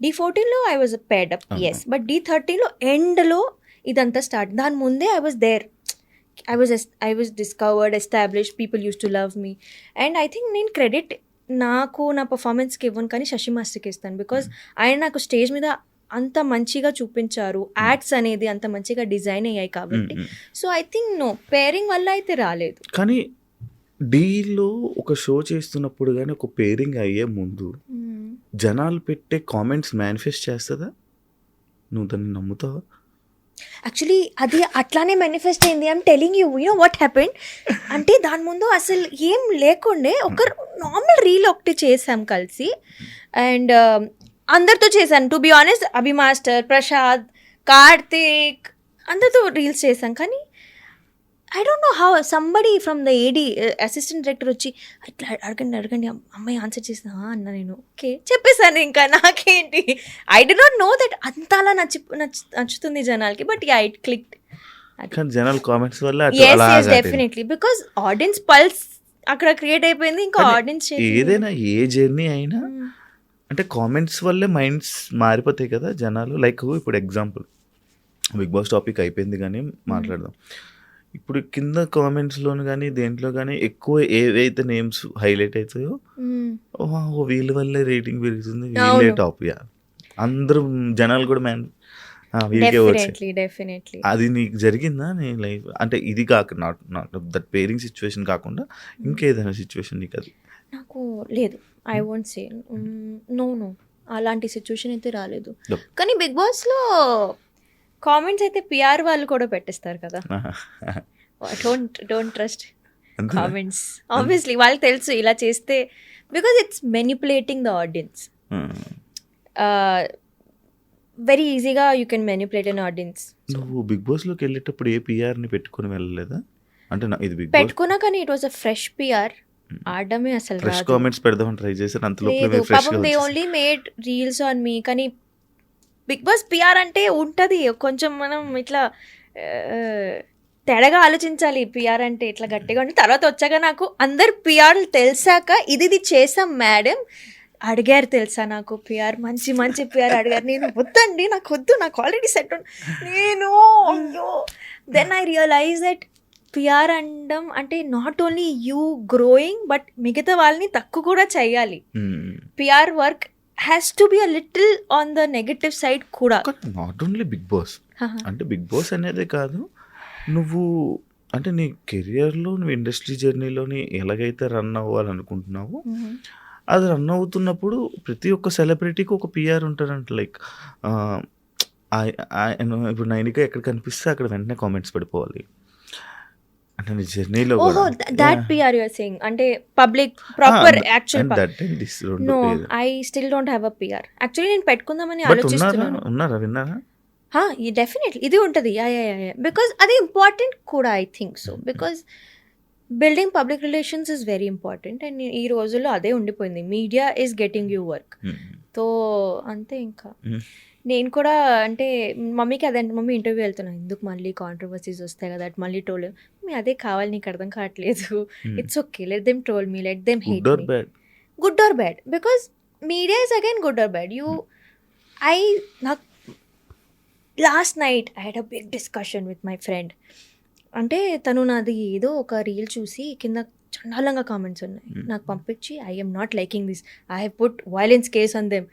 D14లో I was paid up, yes, but D13లో ఎండ్లో ఇదంతా స్టార్ట్. దాని ముందే I was there, I was discovered, established, people use to love me. And I think నేను క్రెడిట్ నాకు నా పర్ఫార్మెన్స్కి ఇవ్వను, కానీ శశి మాస్టర్కి ఇస్తాను. బికాజ్ ఆయన నాకు స్టేజ్ మీద అంత మంచిగా చూపించారు, యాడ్స్ అనేది అంత మంచిగా డిజైన్ అయ్యాయి కాబట్టి. So I think no, pairing వల్ల అయితే రాలేదు. కానీ డీలో ఒక షో చేస్తున్నప్పుడు కానీ ఒక పేరింగ్ అయ్యే ముందు జనాలు పెట్టే కామెంట్స్ మేనిఫెస్ట్ చేస్తుందా? నువ్వు దాన్ని నమ్ముతావా? యాక్చువల్లీ అది అట్లానే మేనిఫెస్ట్ అయింది. I'm telling you, you know what happened అంటే దాని ముందు అసలు ఏం లేకుండే, ఒక నార్మల్ రీల్ ఒకటి చేసాం కలిసి అండ్ అందరితో చేశాను. To be honest, Abhi master, Prasad, Karthik అందరితో రీల్స్ చేశాం. కానీ I don't know how somebody from the AD assistant director వచ్చి ఇట్లా అడగండి అమ్మాయి ఆన్సర్ చేసిన అన్న. నేను ఓకే చెప్పేశాను, ఇంకా నాకేంటి. I did not know that అంత అలా నచ్చుతుంది జనాలకి, బట్ యా ఇట్ క్లిక్డ్. జనాల కామెంట్స్ వల్ల డెఫినెట్లీ, బికాస్ ఆడియన్స్ పల్స్ అక్కడ క్రియేట్ అయిపోయింది. ఇంకా ఆడియన్స్ ఏదైనా ఏ జర్నీ అయినా అంటే కామెంట్స్ వల్లే మైండ్స్ మారిపోతాయి కదా జనాలు. లైక్ ఇప్పుడు ఎగ్జాంపుల్ బిగ్ బాస్ టాపిక్ అయిపోయింది కానీ మాట్లాడదాం. ఇప్పుడు కింద కామెంట్స్లోను కానీ దేంట్లో కానీ ఎక్కువ ఏవైతే నేమ్స్ హైలైట్ అవుతాయో వీళ్ళ వల్లే రేటింగ్ పెరుగుతుంది, వీళ్ళే టాప్. అందరూ జనాలు కూడా వీళ్ళకే వచ్చాయి. అది నీకు జరిగిందా నీ లైఫ్? అంటే ఇది కాక నాట్ దట్ పేరింగ్ సిచ్యువేషన్ కాకుండా ఇంకేదైనా సిచ్యువేషన్ నీకు? అది నాకు లేదు, ఐ వోంట్ సే నో, అలాంటి సిచ్యువేషన్ అయితే రాలేదు. కానీ బిగ్ బాస్లో కామెంట్స్ అయితే పిఆర్ వాళ్ళు కూడా పెట్టేస్తారు కదా. Don't trust comments. ఆబ్వియస్లీ వాళ్ళకి తెలుసు ఇలా చేస్తే, because it's manipulating the audience. Very ఈజీగా you can manipulate an audience. నువ్వు బిగ్ బాస్లోకి వెళ్ళేటప్పుడు ఏ పిఆర్ని పెట్టుకుని వెళ్ళలేదా? అంటే ఇది బిగ్ పెట్టుకున్నా, కానీ it was a fresh PR. ఆడమే అసలు ఫ్రెష్ కామెంట్స్ పెడదామని ట్రై చేశారు, అంతలో పాపం they only made reels on me. కానీ బిగ్ బాస్ పిఆర్ అంటే ఉంటుంది కొంచెం, మనం ఇట్లా తేడాగా ఆలోచించాలి. పిఆర్ అంటే ఇట్లా గట్టిగా ఉంటే, తర్వాత వచ్చాక నాకు అందరు పిఆర్లు తెలిసాక ఇది చేసాం మేడం అడిగారు తెలుసా, నాకు పిఆర్ మంచి పిఆర్ అడిగారు. నేను వద్దండి, నాకు వద్దు, నాకు ఆల్రెడీ సెట్ ఉంది. నేను అయ్యో, then I realise that PR అనడం అంటే not only you growing, but మిగతా వాళ్ళని తక్కువ కూడా చేయాలి. PR work has to be a little on the negative side కూడా. నాట్ ఓన్లీ బిగ్ బాస్ అంటే బిగ్ బాస్ అనేదే కాదు, నువ్వు అంటే నీ కెరియర్లో నువ్వు ఇండస్ట్రీ జర్నీలోని ఎలాగైతే రన్ అవ్వాలనుకుంటున్నావో అది రన్ అవుతున్నప్పుడు ప్రతి ఒక్క సెలబ్రిటీకి ఒక పిఆర్ ఉంటారంట. లైక్ ఇప్పుడు నైనిక ఎక్కడ కనిపిస్తే అక్కడ వెంటనే కామెంట్స్ పడిపోవాలి అంటే నీ జర్నీలో. ఓహో, that PR you are saying, అంటే public proper actual. No, I still don't have a PR. Actually నేను పెట్టుకుందామని ఆలోచిస్తున్నాను. ఉన్నారా, విన్నారా? డెఫినెట్లీ ఇది ఉంటుంది. బికాజ్ అది ఇంపార్టెంట్ కూడా, I think so. Because building public relations is very important and ఈ రోజుల్లో అదే ఉండిపోయింది. Media is getting you work. తో అంతే. ఇంకా నేను కూడా అంటే మమ్మీకి అదే అంటే, మమ్మీ ఇంటర్వ్యూ వెళ్తున్నాను ఎందుకు మళ్ళీ కాంట్రవర్సీస్ వస్తాయి కదా అటు మళ్ళీ ట్రోల్ మమ్మీ అదే కావాలి నీకు అర్థం కావట్లేదు it's okay let them troll me let them hate good or me bad? Good or bad because media is again good or bad నాకు last night I had a big discussion with my friend అంటే తను నాది ఏదో ఒక రీల్ చూసి కింద చండాలంగా కామెంట్స్ ఉన్నాయి నాకు పంపించి I'm not liking this I have put violence case on them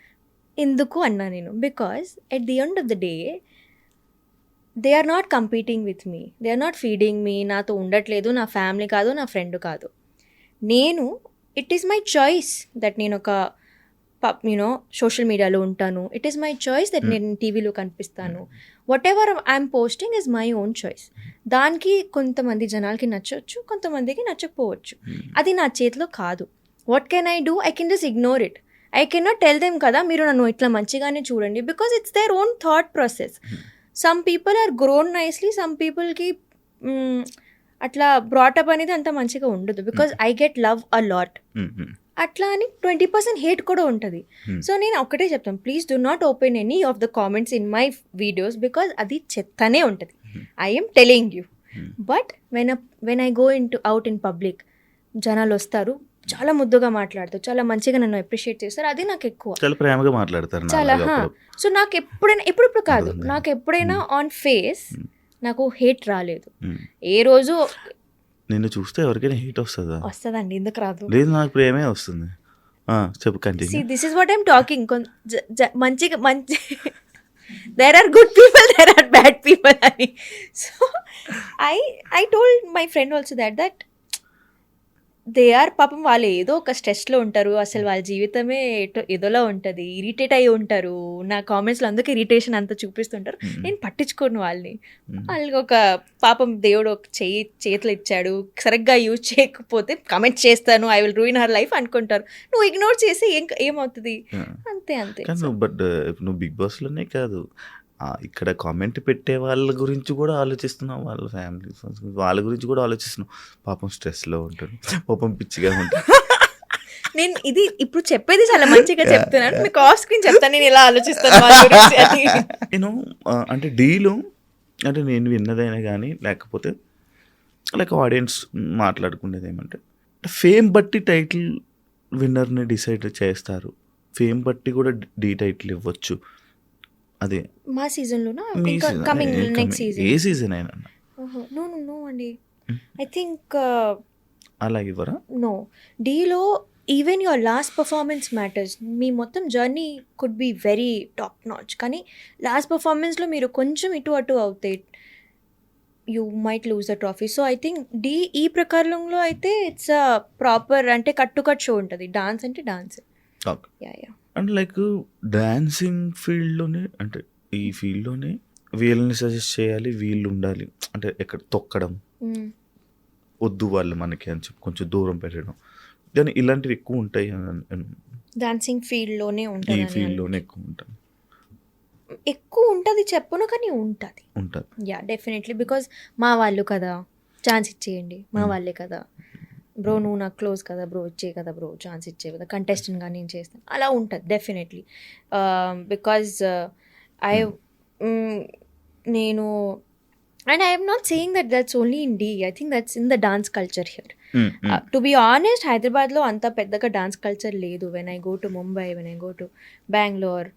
ఎందుకు అన్నా నేను because at the end of the day they are not competing with me they are not feeding me నాతో ఉండట్లేదు నా ఫ్యామిలీ కాదు నా ఫ్రెండ్ కాదు నేను it is my choice that నేను ఒక సోషల్ మీడియాలో ఉంటాను it is my choice that నేను టీవీలో కనిపిస్తాను whatever I'm posting is my own choice దానికి కొంతమంది జనాలకి నచ్చవచ్చు కొంతమందికి నచ్చకపోవచ్చు అది నా చేతిలో కాదు what can I do I can just ignore it I can not tell them కదా మీరు నన్ను ఇట్లా మంచిగానే చూడండి because it's their own thought process some people are grown nicely some పీపుల్కి అట్లా బ్రాటప్ అనేది అంత మంచిగా ఉండదు because I get love a lot అట్లా అని 20% హేట్ కూడా ఉంటుంది సో నేను ఒక్కటే చెప్తాను please do not open any of the comments in my videos because అది చెత్తనే ఉంటుంది I'm telling you but when I go out in public జనాలు వస్తారు చాలా ముద్దుగా మాట్లాడతారు చాలా మంచిగా నన్ను అప్రిషియేట్ చేస్తారు అది నాకు ఎక్కువ చాలా ప్రేమగా మాట్లాడతారు చాలా సో నాకు ఎప్పుడైనా ఎప్పుడు కాదు నాకు ఎప్పుడైనా ఆన్ ఫేస్ నాకు హేట్ రాలేదు ఏ రోజు నిన్ను చూస్తే ఎవరికైనా హేట్ వస్తుందా? వస్తుందండి ఎందుకు రాదు లేదు నాకు ప్రేమే వస్తుంది. చెప్పు continue. This is what I'm talking మంచిగా మంచి there are good people there are bad people అని so I told my friend also that they are పాపం వాళ్ళు ఏదో ఒక స్ట్రెస్లో ఉంటారు అసలు వాళ్ళ జీవితమే ఏదోలా ఉంటుంది ఇరిటేట్ అయ్యి ఉంటారు నా కామెంట్స్లో అందుకే ఇరిటేషన్ అంతా చూపిస్తుంటారు నేను పట్టించుకోను వాళ్ళని వాళ్ళకి ఒక పాపం దేవుడు ఒక చేతిలో ఇచ్చాడు సరిగ్గా యూజ్ చేయకపోతే కమెంట్ చేస్తాను I will ruin her life అనుకుంటారు నువ్వు ఇగ్నోర్ చేసి ఏమవుతుంది అంతే బట్ నువ్వు బిగ్ బాస్లోనే కాదు ఇక్కడ కామెంట్ పెట్టే వాళ్ళ గురించి కూడా ఆలోచిస్తున్నావు వాళ్ళ ఫ్యామిలీ వాళ్ళ గురించి కూడా ఆలోచిస్తున్నావు పాపం స్ట్రెస్లో ఉంటారు పాపం పిచ్చిగా ఉంటారు నేను ఇది ఇప్పుడు చెప్పేది చాలా మంచిగా చెప్తున్నాను మీకు ఆఫ్ స్క్రీన్ చెప్తాను నేను ఎలా ఆలోచిస్తాను నేను అంటే డీలో అంటే నేను విన్నదైనా కానీ లేకపోతే లైక్ ఆడియన్స్ మాట్లాడుకునేది ఏమంటే ఫేమ్ బట్టి టైటిల్ విన్నర్ని డిసైడ్ చేస్తారు ఫేమ్ బట్టి కూడా డీ టైటిల్ ఇవ్వచ్చు అదే మా సీజన్లోనా కమింగ్ నెక్స్ట్ సీజన్ ఏ సీజన్ అయినా నో అండి ఐ థింక్ అలా ఇవ్వరా నో డీలో even your last performance matters మీ మొత్తం journey could be very top notch కానీ లాస్ట్ పర్ఫార్మెన్స్లో మీరు కొంచెం ఇటు అటు అవుతాయి you might lose the trophy so I think ఈ ప్రకారంలో అయితే ఇట్స్ అ ప్రాపర్ అంటే కట్ షో ఉంటుంది డాన్స్ అంటే dance yeah and like dancing ఫీల్డ్లోనే అంటే ఈ ఫీల్డ్లోనే వీళ్ళని సజెస్ట్ చేయాలి వీళ్ళు ఉండాలి అంటే ఎక్కడ తొక్కడం వద్దు వాళ్ళు మనకి అని చెప్పి కొంచెం దూరం పెట్టడం కానీ ఇలాంటివి ఎక్కువ ఉంటాయి డాన్సింగ్ ఫీల్డ్లోనే ఉంటుంది ఈ ఫీల్డ్లోనే ఎక్కువ ఉంటుంది చెప్పను కానీ ఉంటుంది యా డెఫినెట్లీ బికాజ్ మా వాళ్ళు కదా ఛాన్స్ ఇచ్చేయండి మా వాళ్ళే కదా బ్రో నువ్వు నాకు క్లోజ్ కదా బ్రో ఇచ్చే కదా బ్రో ఛాన్స్ ఇచ్చే కదా కంటెస్టెంట్గా నేను చేస్తాను అలా ఉంటుంది డెఫినెట్లీ బికాజ్ నేను and I'm not saying that's only in Dhee I think that's in the dance culture here to be honest హైదరాబాద్లో అంత పెద్దగా డాన్స్ కల్చర్ లేదు when I go to Mumbai when I go to Bengaluru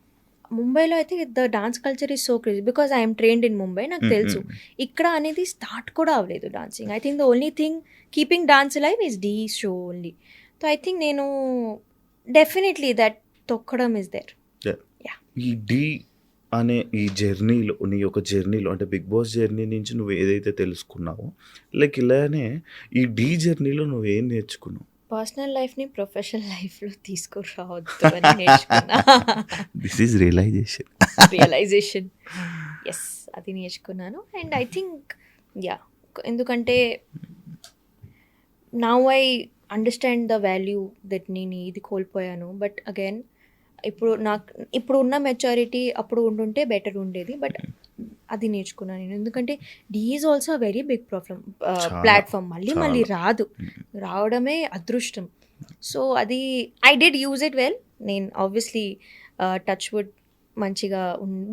ముంబైలో అయితే the dance culture is so crazy because I'm trained in Mumbai నాకు తెలుసు ఇక్కడ అనేది స్టార్ట్ కూడా అవ్వలేదు dancing I think the only thing keeping dance life is Dhee show only so I think నేను డెఫినెట్లీ దట్ తొక్కడం ఇస్ దేర్ ఈ డీ అనే ఈ జర్నీలో నీ యొక్క జర్నీలో అంటే బిగ్ బాస్ జర్నీ నుంచి నువ్వు ఏదైతే తెలుసుకున్నావో లైక్ ఇలానే ఈ డీ జర్నీలో నువ్వేం నేర్చుకున్నావు పర్సనల్ లైఫ్ని ప్రొఫెషనల్ లైఫ్లో తీసుకురావద్దు అని నేర్చుకున్నా దిస్ ఈజ్ రియలైజేషన్ ఎస్ అది నేర్చుకున్నాను అండ్ ఐ థింక్ యా ఎందుకంటే now I understand the value that నేను ఇది కోల్పోయాను బట్ అగైన్ ఇప్పుడు ఉన్న మెచ్యూరిటీ అప్పుడు ఉండుంటే బెటర్ ఉండేది బట్ అది నేర్చుకున్నాను నేను ఎందుకంటే Dhee is also very big platform మళ్ళీ రావడమే అదృష్టం సో అది I did use it well నేను ఆబ్వియస్లీ టచ్ వుడ్ మంచిగా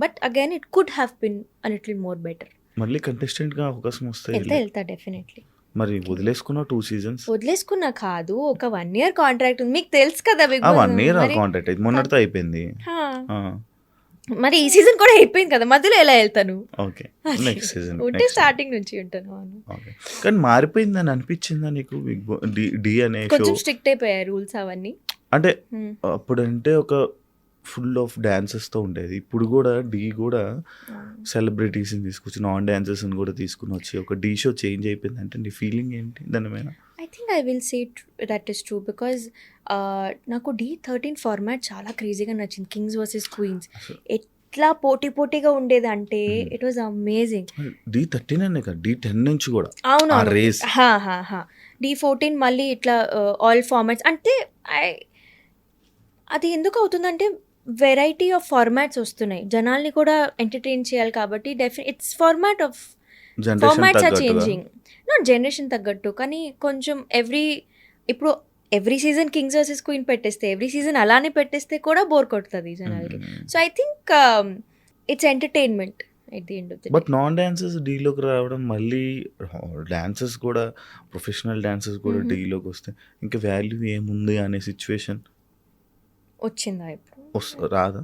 but again it could have been a little more better. మళ్ళీ కంటెస్టెంట్గా అవకాశం వస్తాయి. వెళ్తా డెఫినెట్లీ. మరి వదిలేసుకున్నావు 2 seasons. వదిలేసుకున్నా కాదు, ఒక 1 year కాంట్రాక్ట్ ఉంది, మీకు తెలుసు కదా బిగ్ 1 year కాంట్రాక్ట్ అయితే మొన్నటితో అయిపోయింది. మరి ఈ సీజన్ కూడా అయిపోయింది కదా, మధ్యలో ఎలా వెళ్తాను? ఓకే, నెక్స్ట్ సీజన్ ఉంటే స్టార్టింగ్ నుంచి ఉంటాను. ఓకే, కానీ మారిపోయిందని అనిపించిందా నీకు బిగ్ బాస్ డి అనే షో? కొంచెం స్ట్రిక్ట్ అయిపోయాయి రూల్స్ అవన్నీ. అంటే అప్పుడంటే ఒక ఫుల్ ఆఫ్ డాన్సెస్తో ఉండేది, ఇప్పుడు కూడా డి కూడా సెలబ్రిటీస్ని తీసుకొచ్చి నాన్ డాన్సర్స్ని కూడా తీసుకుని వచ్చి ఒక డి షో చేంజ్ అయిపోయింది. అంటే నీ ఫీలింగ్ ఏంటి దాని మీద? I think I will say that is true because నాకు D13 ఫార్మాట్ చాలా క్రేజీగా నచ్చింది. కింగ్స్ వర్సెస్ క్వీన్స్ ఎట్లా పోటీగా ఉండేది అంటే ఇట్ వాజ్ అమేజింగ్. D13 అనే కదా, D10 నుంచి కూడా అవును రేస్. D14 మళ్ళీ ఇట్లా ఆల్ ఫార్మాట్స్ అంటే అది ఎందుకు అవుతుందంటే వెరైటీ ఆఫ్ ఫార్మాట్స్ వస్తున్నాయి, జనాల్ని కూడా ఎంటర్టైన్ చేయాలి కాబట్టి it's format of formats are changing. Not generation తగ్గట్టు కానీ కొంచెం ఇప్పుడు every season kings versus queen పెట్టేస్తే ఎవ్రీ సీజన్ అలానే పెట్టేస్తే కూడా బోర్ కొడుతుంది జనాలకి. So I think it's entertainment at the end of the day. But non dancers డీలోకి రావడం, మళ్ళీ డాన్సర్స్ కూడా ప్రొఫెషనల్ డాన్సర్స్ కూడా డీలోకి వస్తే ఇంకా వాల్యూ ఏముంది అనే సిచ్యువేషన్ వచ్చిందా ఇప్పుడు? రాదా?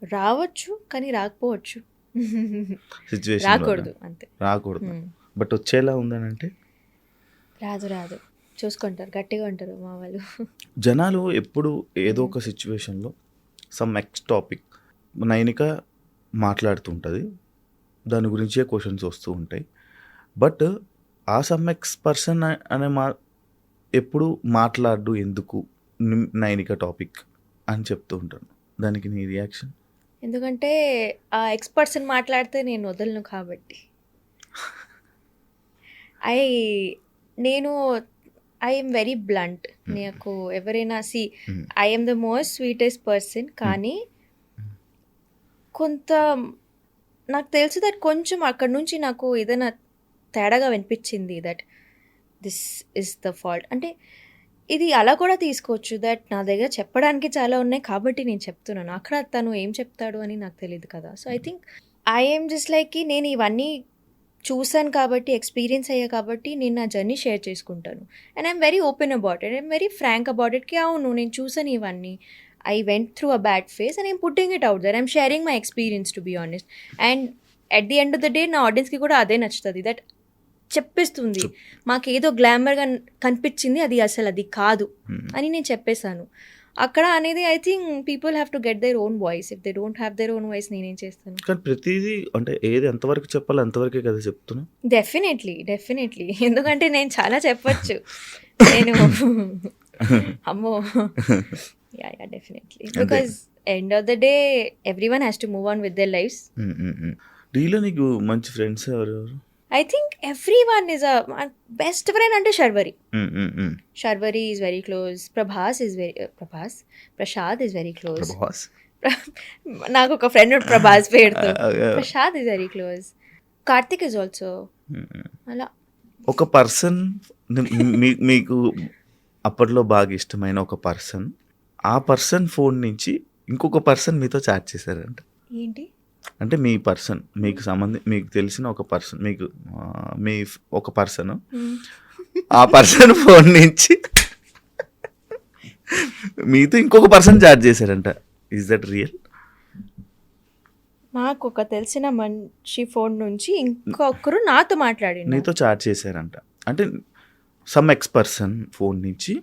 రావచ్చు కానీ రాకపోవచ్చు, సిచ్యువేషన్ రాకూడదు అంతే. రాకూడదు బట్ వచ్చేలా ఉందని అంటే రాదు చూసుకుంటారు, గట్టిగా ఉంటారు మా వాళ్ళు. జనాలు ఎప్పుడు ఏదో ఒక సిచ్యువేషన్లో సమ్ ఎక్స్ టాపిక్ నైనిక మాట్లాడుతుంటుంది, దాని గురించే క్వశ్చన్స్ వస్తూ ఉంటాయి. బట్ ఆ సమ్ ఎక్స్ పర్సన్ అనే ఎప్పుడు మాట్లాడు ఎందుకు నైనిక టాపిక్ అని చెప్తూ ఉంటాను. దానికి నీ రియాక్షన్? ఎందుకంటే ఆ ఎక్స్పర్ట్స్ని మాట్లాడితే నేను వదలను కాబట్టి. I'm very blunt. నాకు ఎవరైనా I'm the most sweetest person, కానీ కొంత నాకు తెలుసు దట్ కొంచెం అక్కడ నుంచి నాకు ఏదైనా తేడాగా వినిపించింది that this is the fault. అంటే ఇది అలా కూడా తీసుకోవచ్చు దట్ నా దగ్గర చెప్పడానికి చాలా ఉన్నాయి కాబట్టి నేను చెప్తున్నాను, అక్కడ తను ఏం చెప్తాడు అని నాకు తెలియదు కదా. So I think I'm just like నేను ఇవన్నీ చూసాను కాబట్టి, ఎక్స్పీరియన్స్ అయ్యా కాబట్టి నేను నా జర్నీ షేర్ చేసుకుంటాను. And I'm very open about it, I'm very frank about ఇట్కి. అవును నేను చూసాను ఇవన్నీ, I went through a bad phase and I'm putting it out there, I'm sharing my experience to be honest. And at the end of the day నా ఆడియన్స్కి కూడా అదే నచ్చుతుంది, దట్ చెప్పేస్తుంది మాకేదో గ్లామర్గా కనిపించింది, అది అసలు అది కాదు అని నేను చెప్పేశాను అక్కడ అనేది. I think people have to get their own voice. If they don't have their own voice నేనేం చేస్తాను? కానీ ప్రతిదీ అంటే ఏది ఎంతవరకు చెప్పాలో అంతవరకే కదా చెప్తున్నా. డెఫినెట్లీ ఎందుకంటే నేను చాలా చెప్పచ్చు, నేను అమ్మో yeah definitely, because end of the day everyone has to move on with their lives. డీలో నీకు మంచి ఫ్రెండ్స్ ఎవరెవరు? I think everyone is a best friend అంటే Sharvari. Sharvari is very close. Prashad is very close. నాకు ఒక ఫ్రెండ్ ప్రభాస్ పేరుతో. Prasad is very close. Karthik is also. అలా ఒక పర్సన్ మీకు అప్పట్లో బాగా ఇష్టమైన ఒక పర్సన్, ఆ పర్సన్ ఫోన్ నుంచి ఇంకొక పర్సన్ మీతో చాట్ చేశారంట. ఏంటి అంటే మీ పర్సన్ మీకు తెలిసిన ఒక పర్సన్, మీకు మీ ఒక పర్సన్, ఆ పర్సన్ ఫోన్ నుంచి మీతో ఇంకొక పర్సన్ చాట్ చేశారంట. Is that real? నాకు ఒక తెలిసిన మనిషి ఫోన్ నుంచి ఇంకొకరు నాతో మాట్లాడి నీతో చాట్ చేశారంట. అంటే సమ్ ఎక్స్ పర్సన్ ఫోన్ నుంచి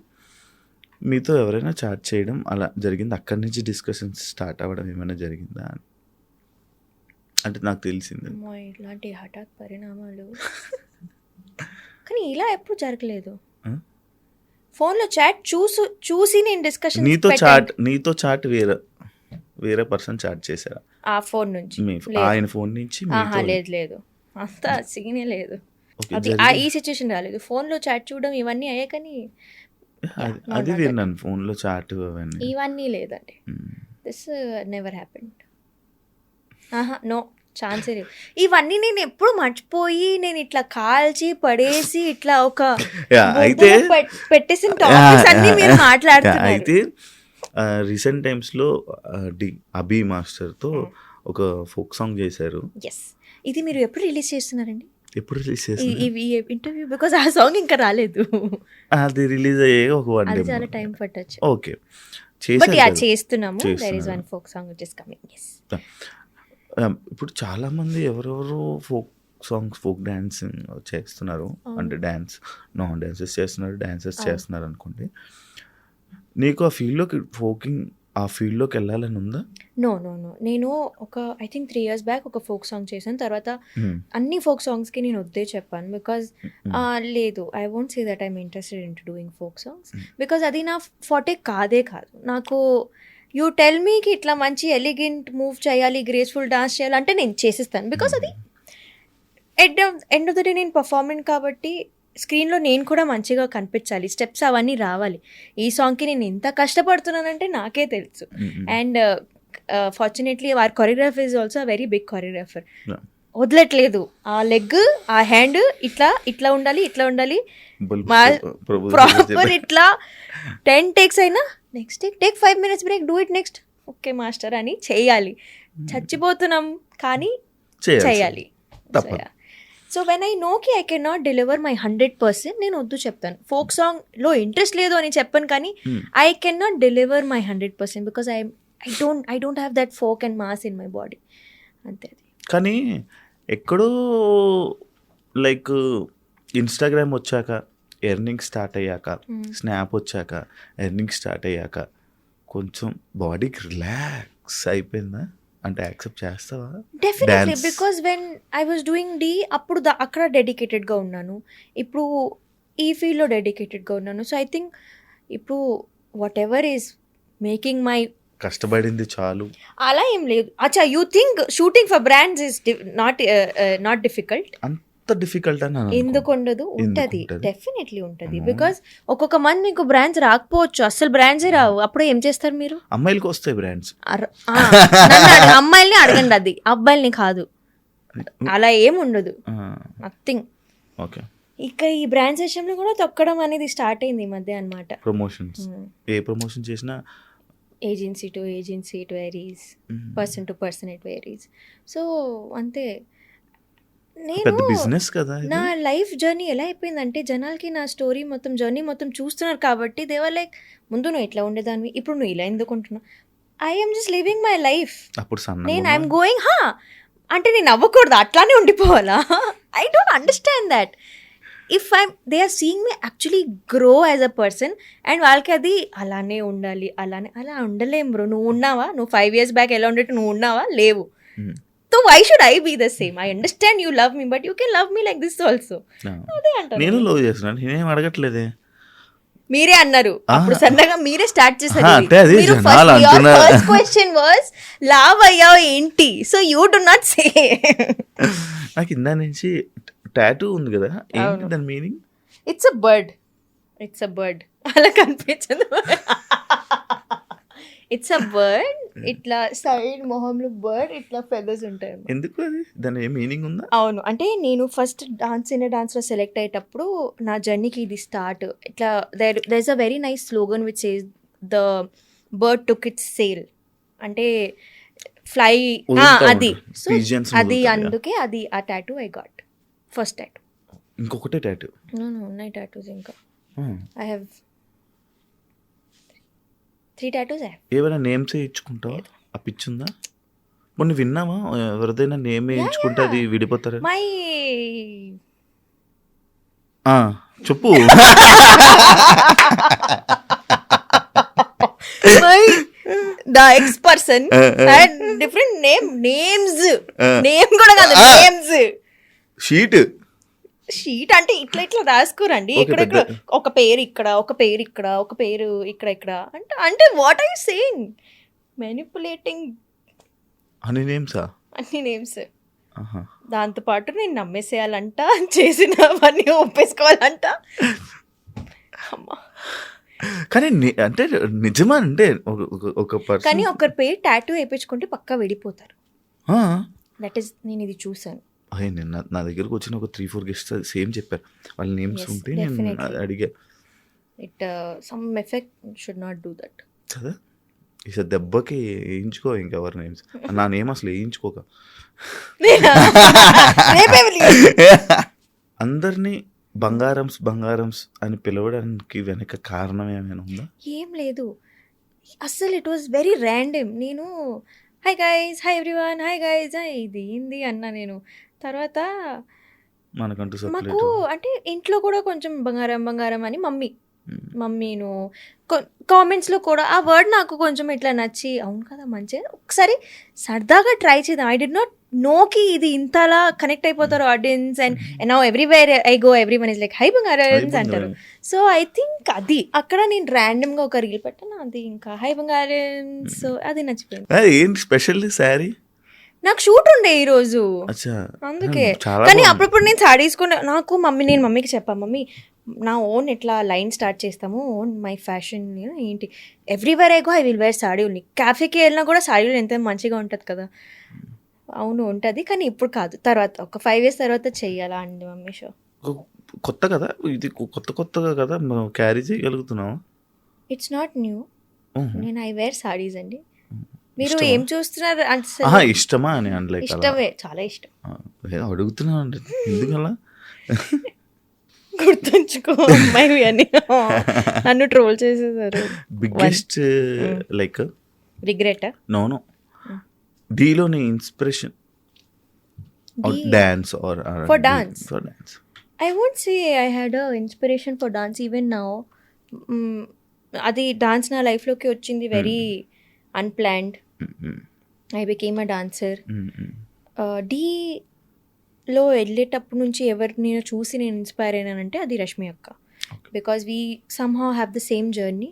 మీతో ఎవరైనా చాట్ చేయడం అలా జరిగింది, అక్కడి నుంచి డిస్కషన్స్ స్టార్ట్ అవ్వడం ఏమైనా జరిగిందా అని అంటే నాకు తెలిసింది. ఇలాంటి హఠాత్ పరిణామాలు కానీ ఇలా ఎప్పుడు జరగలేదు. ఫోన్లో చాట్ చూసి నేను డిస్కషన్ నీతో చాట్ వేరే పర్సన్ చాట్ చేశారా ఆ ఫోన్ నుంచి? ఆయన ఫోన్ నుంచి? లేదు అంత సీనే లేదు, అది ఈ సిచ్యువేషన్ రాలేదు. ఫోన్లో చాట్ చూడడం ఇవన్నీ అయ్యే కానీ అది విన్నాను, ఫోన్లో చాట్ ఇవన్నీ లేదండి. This never happened. నో ఛాన్సే లేదు. ఇవన్నీ నేను ఎప్పుడు మర్చిపోయి నేను ఇట్లా కాల్చి పడేసి ఇట్లా ఒక అయితే పెట్టేసిన టాపిక్స్ అన్ని మీరు మాట్లాడుతున్నారు. అయితే రీసెంట్ టైమ్స్లో అభి మాస్టర్తో ఒక ఫోక్ సాంగ్ చేశారు. ఎస్, ఇది మీరు ఎప్పుడు రిలీజ్ చేస్తున్నారండి ఎప్పుడు రిలీజ్ ఈ చేసింది? ఇంటర్వ్యూ? బికాస్ ఆ సాంగ్ ఇంకా రాలేదు. అది రిలీజ్ అయ్యే ఒక 1 అది డే. చాలా టైం పట్టొచ్చు. ఓకే, బట్ యా చేశారు. చేస్తున్నాము. దెర్ ఇస్ చేస్తున్నారు. One folk song which is coming. Yes. ఇప్పుడు చాలామంది ఎవరెవరు ఫోక్ సాంగ్స్, ఫోక్ డాన్సింగ్ చేస్తున్నారు. అంటే డాన్స్, నాన్ డాన్సెస్ చేస్తున్నారు, డాన్సెస్ చేస్తున్నారు అనుకోండి. నీకు ఆ ఫీల్డ్లోకి వెళ్ళాలని ఉందా? నో నో నో, నేను ఒక ఐ థింక్ 3 years బ్యాక్ ఒక ఫోక్ సాంగ్ చేశాను. తర్వాత అన్ని ఫోక్ సాంగ్స్కి నేను వద్దే చెప్పాను. బికాజ్ లేదు, I won't say that I'm interested in doing folk songs. Because అది నా ఫార్టే కాదు. నాకు యూ టెల్ మీకి ఇట్లా మంచి ఎలిగెంట్ మూవ్ చేయాలి, గ్రేస్ఫుల్ డాన్స్ చేయాలంటే నేను చేసేస్తాను. బికాజ్ అది ఎండ్ ఆఫ్ ద డే నేను పర్ఫార్మెంట్ కాబట్టి స్క్రీన్లో నేను కూడా మంచిగా కనిపించాలి, స్టెప్స్ అవన్నీ రావాలి. ఈ సాంగ్కి నేను ఎంత కష్టపడుతున్నానంటే నాకే తెలుసు. అండ్ ఫార్చునేట్లీ వారి choreographer is also very big choreographer. వదలట్లేదు. ఆ లెగ్, ఆ హ్యాండ్ ఇట్లా ఉండాలి ప్రాపర్ ఇట్లా 10 takes అయినా next take 5 minutes break, do it next, okay master అని చేయాలి. చచ్చిపోతున్నాం కానీ చేయాలి. సో వెన్ ఐ నోకి I can not deliver my 100%, నేను వద్దు చెప్తాను. ఫోక్ సాంగ్లో ఇంట్రెస్ట్ లేదు అని చెప్పాను, కానీ I can not deliver my 100% because I don't have that folk and mass in my body. అంతే. కానీ ఎక్కడో లైక్ ఇన్స్టాగ్రామ్ వచ్చాక, ఎర్నింగ్ స్టార్ట్ అయ్యాక, స్నాప్ వచ్చాక, ఎర్నింగ్ స్టార్ట్ అయ్యాక కొంచెం బాడీకి రిలాక్స్ అయిపోయిందా? అంటే యాక్సెప్ట్ చేస్తావా? Definitely, because when I was doing the అప్పుడు అక్కడ డెడికేటెడ్గా ఉన్నాను, ఇప్పుడు ఈ ఫీల్డ్లో డెడికేటెడ్గా ఉన్నాను. సో ఐ థింక్ ఇప్పుడు whatever is making my కష్టపడింది చాలు అలా ఏం లేదు. అచ్చా, you think shooting for brands is not difficult? అంత డిఫికల్ట్ అని ఎందుకు ఉండదు? ఉంటుంది, డెఫినెట్లీ ఉంటుంది. బికాస్ ఒక్కొక్క మంది మీకు బ్రాండ్స్ రాకపోవచ్చు, అసలు బ్రాండ్సే రావు. అప్పుడు ఏం చేస్తారు మీరు? అమ్మాయిలకి వస్తాయి బ్రాండ్స్. అమ్మాయిల్ని అడగండి, అది అబ్బాయిల్ని కాదు. అలా ఏం ఉండదు, నథింగ్. ఓకే. ఇక ఈ బ్రాండ్స్ విషయంలో కూడా తొక్కడం అనేది స్టార్ట్ అయింది ఈ మధ్య అన్నమాట. ప్రమోషన్స్, ఏ ప్రమోషన్ చేసినా agency to agency it varies, person to person it varies. So అంతే. నేను బిజినెస్ కదా. నా లైఫ్ జర్నీ ఎలా అయిపోయిందంటే, జనాలకి నా స్టోరీ మొత్తం, జర్నీ మొత్తం చూస్తున్నారు కాబట్టి దేవర్ లైక్, ముందు నువ్వు ఇట్లా ఉండేదాన్ని, ఇప్పుడు నువ్వు ఇలా ఎందుకు ఉంటున్నావు? I'm just living my life. అప్పుడు నేను ఐఎమ్ గోయింగ్ అంటే నేను అవ్వకూడదు, అట్లానే ఉండిపోవాలా? I don't understand that. If they are seeing me actually grow as a person, and వాళ్ళకి అది అలానే ఉండాలి, అలా ఉండలేం బ్రో. నువ్వు ఉన్నావా? నువ్వు 5 years బ్యాక్ ఎలా ఉండేట్టు నువ్వు ఉన్నావా? లేవు. So why should I be the same? I understand you love me, but you can love me like this also. అదే అంటారు. నేను లవ్ చేస్తున్నాను, నేనేం అడగట్లేదే. మీరే అన్నారు అప్పుడు, సన్నగా మీరే స్టార్ట్ చేశారు. మీరు ఫస్ట్ క్వశ్చన్ వాస్ లవ్ అయ్యావు ఏంటి? So you do not say. నాకు ఇందా నుంచి టాటూ ఉంది కదా, ఏంటి దాని మీనింగ్? It's a bird. అలా కనిపించదు. It's a bird. ఇట్లా సైడ్ మొహంలో బర్డ్, ఇట్లా ఫెదర్స్ ఉంటాయి. ఎందుకు అది? దాని ఏ మీనింగ్ ఉందా? అవును, అంటే నేను ఫస్ట్ డాన్స్లో సెలెక్ట్ అయ్యేటప్పుడు నా జర్నీకి ఇది స్టార్ట్. ఇట్లా there is a very nice slogan which says the bird took its sail, అంటే ఫ్లై, అది. సో అది అందుకే అది ఆ tattoo I got, first tattoo. ఇంకొకటే టాటూ? ఉన్నాయి టాటూస్ ఇంకా. I have 3 tattoos. ఏమైనా నేమ్స్ ఇచ్చుకుంటావా? ఆ పిచ్చుందా? మొన్న విన్నావా ఎవరిదైనా నేమ్ వేయించుకుంటే అది విడిపోతారు? మై చెప్పు. The ex person had different names కూడా కాదు, నేమ్స్. షీట్ అంటే ఇట్లా రాసుకోరండి. ఇక్కడ ఒక పేరు ఇక్కడ, ఒక పేరు ఇక్కడ, ఒక పేరు ఇక్కడ అంటే what are you saying? Manipulating అన్ని నేమ్స్. దాంతో పాటు నేను నమ్మేసేయాలంట, చేసినవన్నీ ఒప్పేసుకోవాలంట. కానీ అంటే నిజమా? అంటే ఒక పర్సన్, కానీ ఒకరి పేరు టాటూ వేయించుకుంటే పక్కా విడిపోతారు. దట్ ఈస్, నేను ఇది చూసాను. నా దగ్గరకు వచ్చిన ఒక 3-4 గెస్ట్స్ సేమ్ చెప్పారు. వాళ్ళ నేమ్స్ ఉంటే నేను అడిగా. It some effect should not do that కదా. ఈసారి దెబ్బకి వేయించుకో ఇంకెవరి నేమ్స్. నా నేమ్ అసలు వేయించుకోక. అందరినీ బంగారమ్స్ అని పిలవడానికి వెనక కారణం ఏమైనా ఉందా? ఏం లేదు అస్సలు. It was very random. నేను hi guys, hi everyone, hi guys, ఇది ఏంది అన్నా నేను. తర్వాత మనకంటూ మాకు సెపరేట్. అంటే ఇంట్లో కూడా కొంచెం బంగారం అని మమ్మీను కామెంట్స్లో కూడా ఆ వర్డ్ నాకు కొంచెం ఇట్లా నచ్చి, అవును కదా మంచిగా ఒకసారి సరదాగా ట్రై చేద్దాం. ఐ డి నాట్ నోకి ఇది ఇంతలా కనెక్ట్ అయిపోతారు ఆడియన్స్. And now everywhere I go every one is like hi బంగారమ్స్ అంటారు. సో ఐ థింక్ అది అక్కడ నేను ర్యాండమ్గా ఒక రీల్ పెట్టాను, అది ఇంకా హై బంగారమ్స్. సో అది నచ్చిపోయింది. ఏంటి స్పెషల్ శారీ? నాకు షూట్ ఉండే ఈరోజు, అచ్చా, అందుకే. చాలా కానీ బాగుంది. అప్పుడప్పుడు నేను సాడీస్ కూడా నాకు నేను మమ్మీకి చెప్పాను, మమ్మీ నా ఓన్ ఇట్లా లైన్ స్టార్ట్ చేస్తాము, ఓన్ మై ఫ్యాషన్ ఏంటి, everywhere I go I will wear sari only. క్యాఫేకి వెళ్ళినా కూడా సాడీలు ఎంత మంచిగా ఉంటుంది కదా. అవును ఉంటుంది, కానీ ఇప్పుడు కాదు, తర్వాత ఒక 5 years తర్వాత చెయ్యాలా అండి మమ్మీ షో. కొత్త కదా ఇది, కొత్తగా కదా మనం క్యారీ చేయగలుగుతున్నాం. It's not new. నేను ఐ వేర్ సాడీస్ అండి. మీరు ఇష్టమా? ఏం చూస్తున్నారు ఆహా, ఇష్టమా అని అనలేక అలా. ఇష్టమే, చాలా ఇష్టం. అడుగుతున్నాను అంటే ఎందుకలా. గుర్తుంచుకో అమ్మాయి అని నన్ను ట్రోల్ చేసేసారు. బిగ్గెస్ట్ లైక్ రిగ్రెట్ నో డీలోని inspiration dance or For dance. I won't say I had a inspiration for dance even now. అది డాన్స్ నా లైఫ్లోకి వచ్చింది very unplanned. I became a dancer. డీలో వెళ్ళేటప్పటి నుంచి ఎవరు నేను చూసి నేను ఇన్స్పైర్ అయినానంటే అది రష్మి అక్క. Because we somehow have the same journey.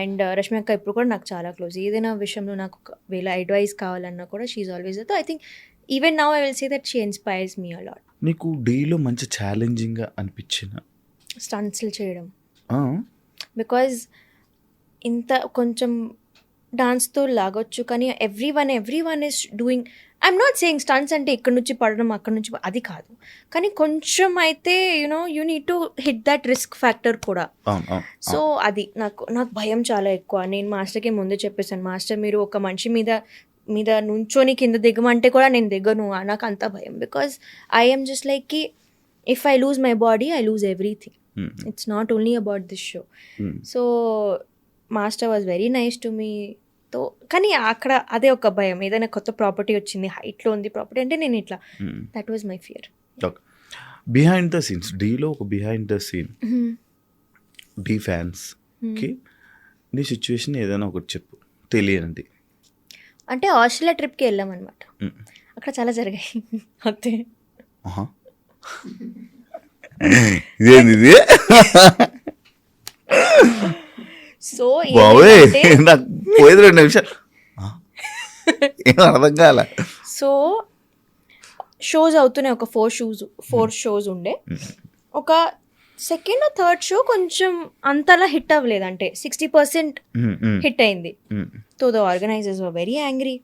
And Rashmi అక్క ఇప్పుడు కూడా నాకు చాలా క్లోజ్. ఏదైనా విషయంలో నాకు ఒకవేళ అడ్వైస్ కావాలన్నా కూడా షీఈ్ ఆల్వేస్ తో. I think even now I will say that she inspires me a lot. నీకు డీలో మంచి ఛాలెంజింగ్గా అనిపించిన స్టంట్స్లు చేయడం, బికాజ్ ఇంత కొంచెం డాన్స్తో లాగొచ్చు, కానీ every one is doing. I'm not saying stunts అంటే ఇక్కడ నుంచి పడడం అక్కడ నుంచి అది కాదు, కానీ కొంచెం అయితే you need to hit that risk factor కూడా. సో అది నాకు భయం చాలా ఎక్కువ. నేను మాస్టర్కి ముందే చెప్పేసాను, మాస్టర్ మీరు ఒక మనిషి మీద నుంచొని కింద దిగమంటే కూడా నేను దిగను, నాకు అంత భయం. బికాజ్ ఐఎమ్ జస్ట్ లైక్ కి if I lose my body I lose everything. It's not only about this show. So master was very nice to me. తో కానీ అక్కడ అదే ఒక భయం, ఏదైనా కొత్త ప్రాపర్టీ వచ్చింది, హైట్లో ఉంది ప్రాపర్టీ అంటే నేను ఇట్లా, that was my fear. Behind the scenes డీలో ఒక బిహైండ్ ద సీన్ డీ ఫ్యాన్స్కి నీ సిచ్యువేషన్ ఏదైనా ఒకటి చెప్పు తెలియనండి. అంటే ఆస్ట్రేలియా ట్రిప్కి వెళ్ళాం అనమాట. అక్కడ చాలా జరిగాయి అంతే. ఇదేంది సో బాబోయ్, నాకు పోయేది 2 నిమిషాలు ఏం అర్థం కాల. సో షోస్ అవుతున్నాయి, ఒక 4 షోస్ ఉండే. ఒక సెకండ్ థర్డ్ షో కొంచెం అంతలా హిట్ అవ్వలేదు, అంటే 60% హిట్ అయింది. So the organizers were very angry.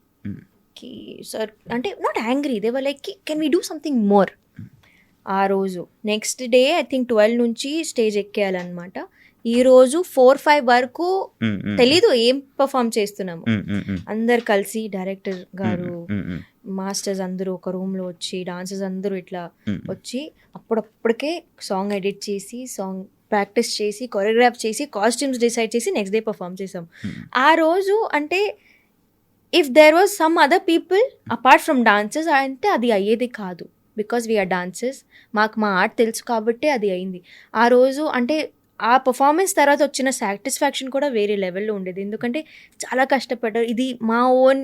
Sir అంటే not angry, they were like can we do something more. ఆ రోజు నెక్స్ట్ డే ఐ థింక్ 12 నుంచి స్టేజ్ ఎక్కేయాలన్నమాట. ఈ రోజు 4-5 వరకు తెలీదు ఏం పర్ఫామ్ చేస్తున్నాము. అందరు కలిసి డైరెక్టర్ గారు, మాస్టర్స్ అందరూ ఒక రూమ్లో వచ్చి, డాన్సర్స్ అందరూ ఇట్లా వచ్చి అప్పుడప్పటికే సాంగ్ ఎడిట్ చేసి, సాంగ్ ప్రాక్టీస్ చేసి, కొరియోగ్రాఫ్ చేసి, కాస్ట్యూమ్స్ డిసైడ్ చేసి నెక్స్ట్ డే పర్ఫామ్ చేసాం. ఆ రోజు అంటే if there was some other people apart from dancers అంటే అది అయ్యేది కాదు. బికాజ్ వీఆర్ డాన్సర్స్, మాకు మా ఆర్ట్ తెలుసు కాబట్టి అది అయింది. ఆ రోజు అంటే ఆ పర్ఫార్మెన్స్ తర్వాత వచ్చిన సాటిస్ఫాక్షన్ కూడా వేరే లెవెల్లో ఉండేది. ఎందుకంటే చాలా కష్టపడ్డారు, ఇది మా ఓన్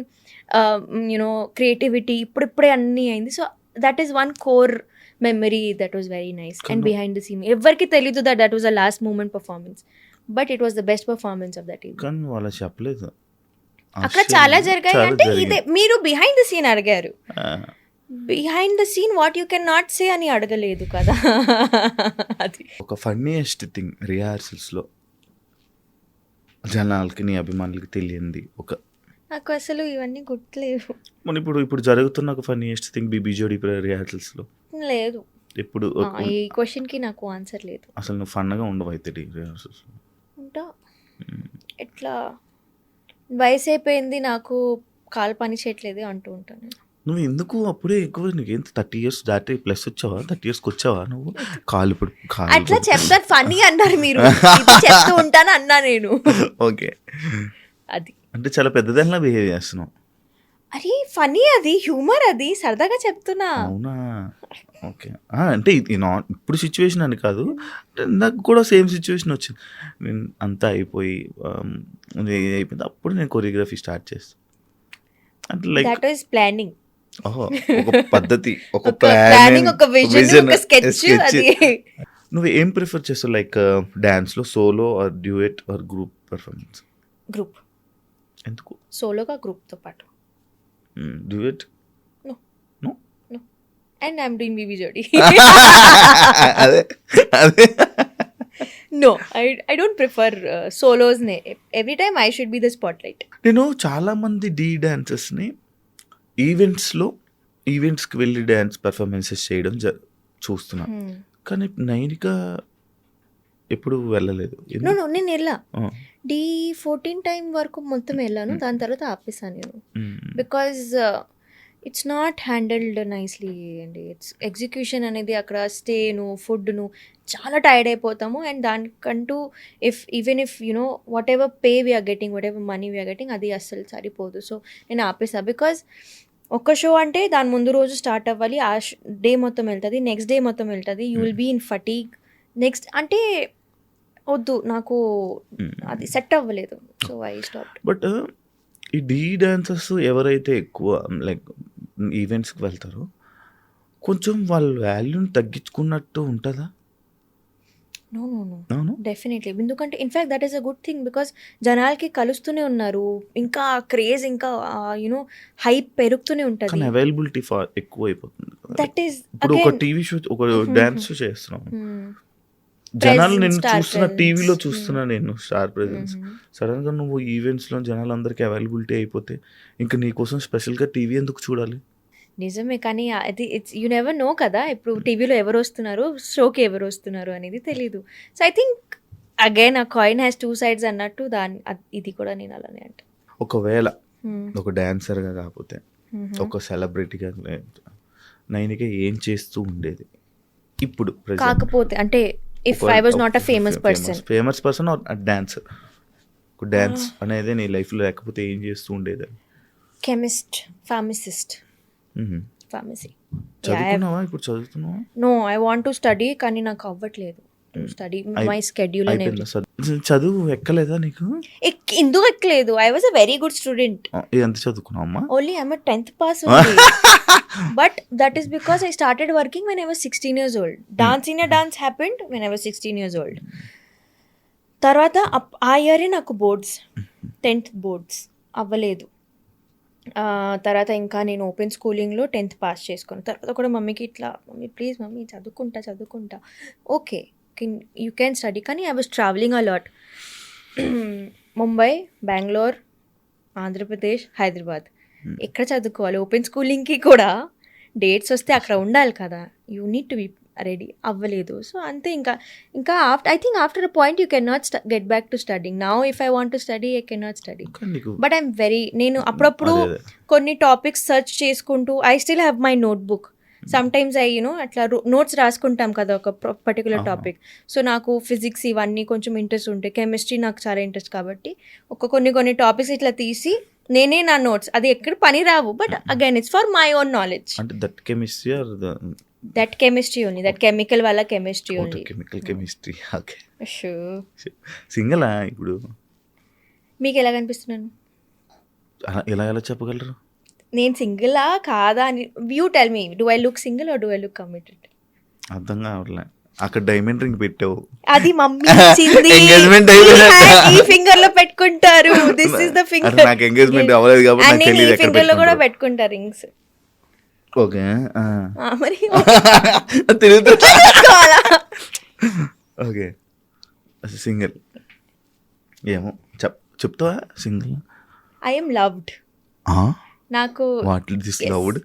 క్రియేటివిటీ, ఇప్పుడిప్పుడే అన్నీ అయింది. So that is one core memory that was very nice. And behind the scene ఎవరికి తెలీదు that was the last moment performance, but it was the best performance of that event. కానీ వాళ్ళు చెప్పలేదు అక్కడ చాలా జరిగాయి. అంటే ఇదే మీరు బిహైండ్ ద సీన్ అడిగారు, behind the scene what you can not say అని అడగలేదు కదా. అది ఒక ఫన్నీయెస్ట్ థింగ్ రిహార్సల్స్లో జనాలకి నీ అభిమానులకి తెలియంది ఒక, నాకు అసలు ఇవన్నీ గుర్తులేవు. మన ఇప్పుడు జరుగుతున్న ఒక ఫన్నీయెస్ట్ థింగ్ బీబీజోడి రిహార్సల్స్లో లేదు. ఇప్పుడు ఈ క్వశ్చన్కి నాకు ఆన్సర్ లేదు. అసలు నువ్వు ఫన్నగా ఉండవు అయితే రిహార్సల్స్ ఉంటా ఎట్లా వయసు అయిపోయింది, నాకు కాలు పని చేయట్లేదు అంటూ ఉంటాను. నువ్వు ఎందుకు అప్పుడే ఎక్కువ నీకేంత 30 ఇయర్స్ దాటి ప్లస్ వచ్చావా? 30 ఇయర్స్కి వచ్చావా నువ్వు? కాలు ఇప్పుడు అట్లా చెప్తాను, ఫన్నీ అన్నారు మీరు, ఇది చెప్తూ ఉంటాను అన్నా నేను. ఓకే, అది అంటే చాలా పెద్దదానిలా బిహేవ్ చేస్తున్నావు. అరే ఫన్నీ, అది హ్యూమర్, అది సరదాగా చెప్తున్నా. అవునా? ఓకే. అంటే ఇది ఇప్పుడు సిచ్యువేషన్ అని కాదు, అంటే నాకు కూడా సేమ్ సిచ్యువేషన్ వచ్చింది. నేను అంతా అయిపోయి ఇది అయిపోయింది, అప్పుడు నేను కొరియోగ్రఫీ స్టార్ట్ చేస్తాను. అంటే లైక్ దట్ వాస్ ప్లానింగ్, ఒక పద్ధతి, ఒక ప్లానింగ్, ఒక విజన్, ఒక స్కెచ్. అది నువ్వు ఏం ప్రిఫర్ చేస్తావు, లైక్ డాన్స్లో solo or duet or group performance? Group. ఎందుకు సోలోగా గ్రూప్తో పాటు. Duet? And I'm doing BB Jodi. అదే అదే No, I don't prefer solos. Every time I should be the spotlight. నేను చాలామంది డాన్సర్స్ని ఈవెంట్స్కి వెళ్ళి డ్యాన్స్ పర్ఫార్మెన్సెస్ చేయడం చూస్తున్నా, కానీ నైనిక ఎప్పుడు వెళ్ళలేదు. No, నేను వెళ్ళా. D14 టైం వరకు మొత్తం వెళ్ళాను, దాని తర్వాత ఆపేసాను నేను. Because it's not handled nicely అండి. ఇట్స్ ఎగ్జిక్యూషన్ అనేది అక్కడ స్టేను, ఫుడ్ను చాలా టైర్డ్ అయిపోతాము. అండ్ దానికంటూ even if you know whatever pay we're getting, whatever money we're getting, అది అస్సలు సరిపోదు. సో నేను ఆపేసా. బికాజ్ ఒక్క షో అంటే దాని ముందు రోజు స్టార్ట్ అవ్వాలి, ఆ డే మొత్తం వెళ్తుంది, నెక్స్ట్ డే మొత్తం వెళ్తుంది, you will be in fatigue. Next అంటే వద్దు, నాకు అది సెట్ అవ్వలేదు. So I stop. బట్ ఈ డాన్సర్స్ ఎవరైతే ఎక్కువ లైక్ ఈవెంట్స్కి వెళ్తారో కొంచెం వాళ్ళ వాల్యూని తగ్గించుకున్నట్టు ఉంటుందా? No, definitely. ఎందుకంటే in fact that is a good thing, because జనాలకి కలుస్తూనే ఉన్నారు, ఇంకా క్రేజ్, ఇంకా యూనో హైప్ పెరుగుతూనే ఉంటుంది. కానీ అవైలబిలిటీ ఎక్కువ అయిపోతుంది. దట్ ఈస్ ఇప్పుడు ఒక టీవీ షో, ఒక డాన్స్ షో చేస్తున్నాం, జనాలు నేను చూస్తున్నా, టీవీలో చూస్తున్నా నేను స్టార్ ప్రెజెన్స్. సడన్గా నువ్వు ఈవెంట్స్లో జనాలందరికీ అవైలబిలిటీ అయిపోతే ఇంకా నీ కోసం స్పెషల్గా టీవీ ఎందుకు చూడాలి? నిజమే, కానీ అది ఇట్స్ యూ నెవర్ నో కదా, ఇప్పుడు టీవీలో ఎవరు వస్తున్నారు, షోకి ఎవరు వస్తున్నారు అనేది తెలీదు. సో ఐ థింక్ అగైన్ ఆ కాయిన్ హ్యాస్ 2 sides అన్నట్టు ఇది కూడా నేను అలానే అంటే. ఒకవేళ ఒక డాన్సర్గా కాకపోతే ఒక సెలబ్రిటీగా నైనిక ఏం చేస్తూ ఉండేది ఇప్పుడు? కాకపోతే అంటే if I was not a famous person or dancer, dance అనేది నీ లైఫ్లో లేకపోతే ఏం చేస్తూ ఉండేది? Chemist, pharmacist, pharmacy. చదువుకున్నావా? ఇప్పుడు చదువుతున్నావా? No, I want to study, కానీ నాకు అవ్వట్లేదు స్టడీ, మై స్కెడ్యూల్ అనేది. చదువు ఎక్కలేదా నీకు? ఎందుకు ఎక్కలేదు? I was a very good student. ఎంత చదువుకున్నావమ్మా? Only I'm 10th pass. But that is because I started working when I was 16 years old. Senior dance happened when I was 16 years old. తర్వాత ఆ ఇయరే నాకు బోర్డ్స్, 10th బోర్డ్స్ అవ్వలేదు. తర్వాత ఇంకా నేను ఓపెన్ స్కూలింగ్లో 10th పాస్ చేసుకున్నాను. తర్వాత కూడా మమ్మీకి ఇట్లా, మమ్మీ ప్లీజ్ మమ్మీ చదువుకుంటా, ఓకే యూ క్యాన్ స్టడీ. కానీ I was travelling a lot, Mumbai, Bengaluru, Andhra Pradesh, Hyderabad. ఎక్కడ చదువుకోవాలి? ఓపెన్ స్కూలింగ్కి కూడా డేట్స్ వస్తే అక్కడ ఉండాలి కదా, you need to be ready. అవ్వలేదు. సో అంతే. ఇంకా I think after a point you can not get back to studying. Now if I want to study I can not study. But I'm నేను అప్పుడప్పుడు కొన్ని టాపిక్స్ సెర్చ్ చేసుకుంటూ, I still have my notebook. Some times అట్లా నోట్స్ రాసుకుంటాం కదా ఒక పర్టికులర్ టాపిక్. సో నాకు ఫిజిక్స్ ఇవన్నీ కొంచెం ఇంట్రెస్ట్ ఉంటాయి, కెమిస్ట్రీ నాకు చాలా ఇంట్రెస్ట్ కాబట్టి కొన్ని టాపిక్స్ ఇట్లా తీసి నేనే నా నోట్స్, అది ఎక్కడ పని రావు, but again it's for my own knowledge. అంటే that chemistry or that chemistry only, that chemical వల్ల కెమిస్ట్రీ ఓన్లీ. కెమిస్ట్రీ. ఓకే. సింగలా ఇప్పుడు? మీకు ఎలా కనిపిస్తున్నాను? ఎలా చెప్పగలరు? నేను సింగిలా కాదా అని you tell me. Do I look single or do I look committed? అర్థం కావట్లే. అక్కడ డైమండ్ రింగ్ పెట్టావు, అది మమ్మీ ఇచ్చింది, ఈ ఫింగర్ లో పెట్టుకుంటారు. This is the finger. నాకు ఎంగేజ్మెంట్ అవ్వలేదు కాబట్టి నాకు తెలియదు. ఈ ఫింగర్ లో కూడా పెట్టుకుంటారు రింగ్స్. ఓకే. మరి ఓకే. సింగిల్ ఏమో చెప్తావా? Single I am loved. నాకు what is this loved?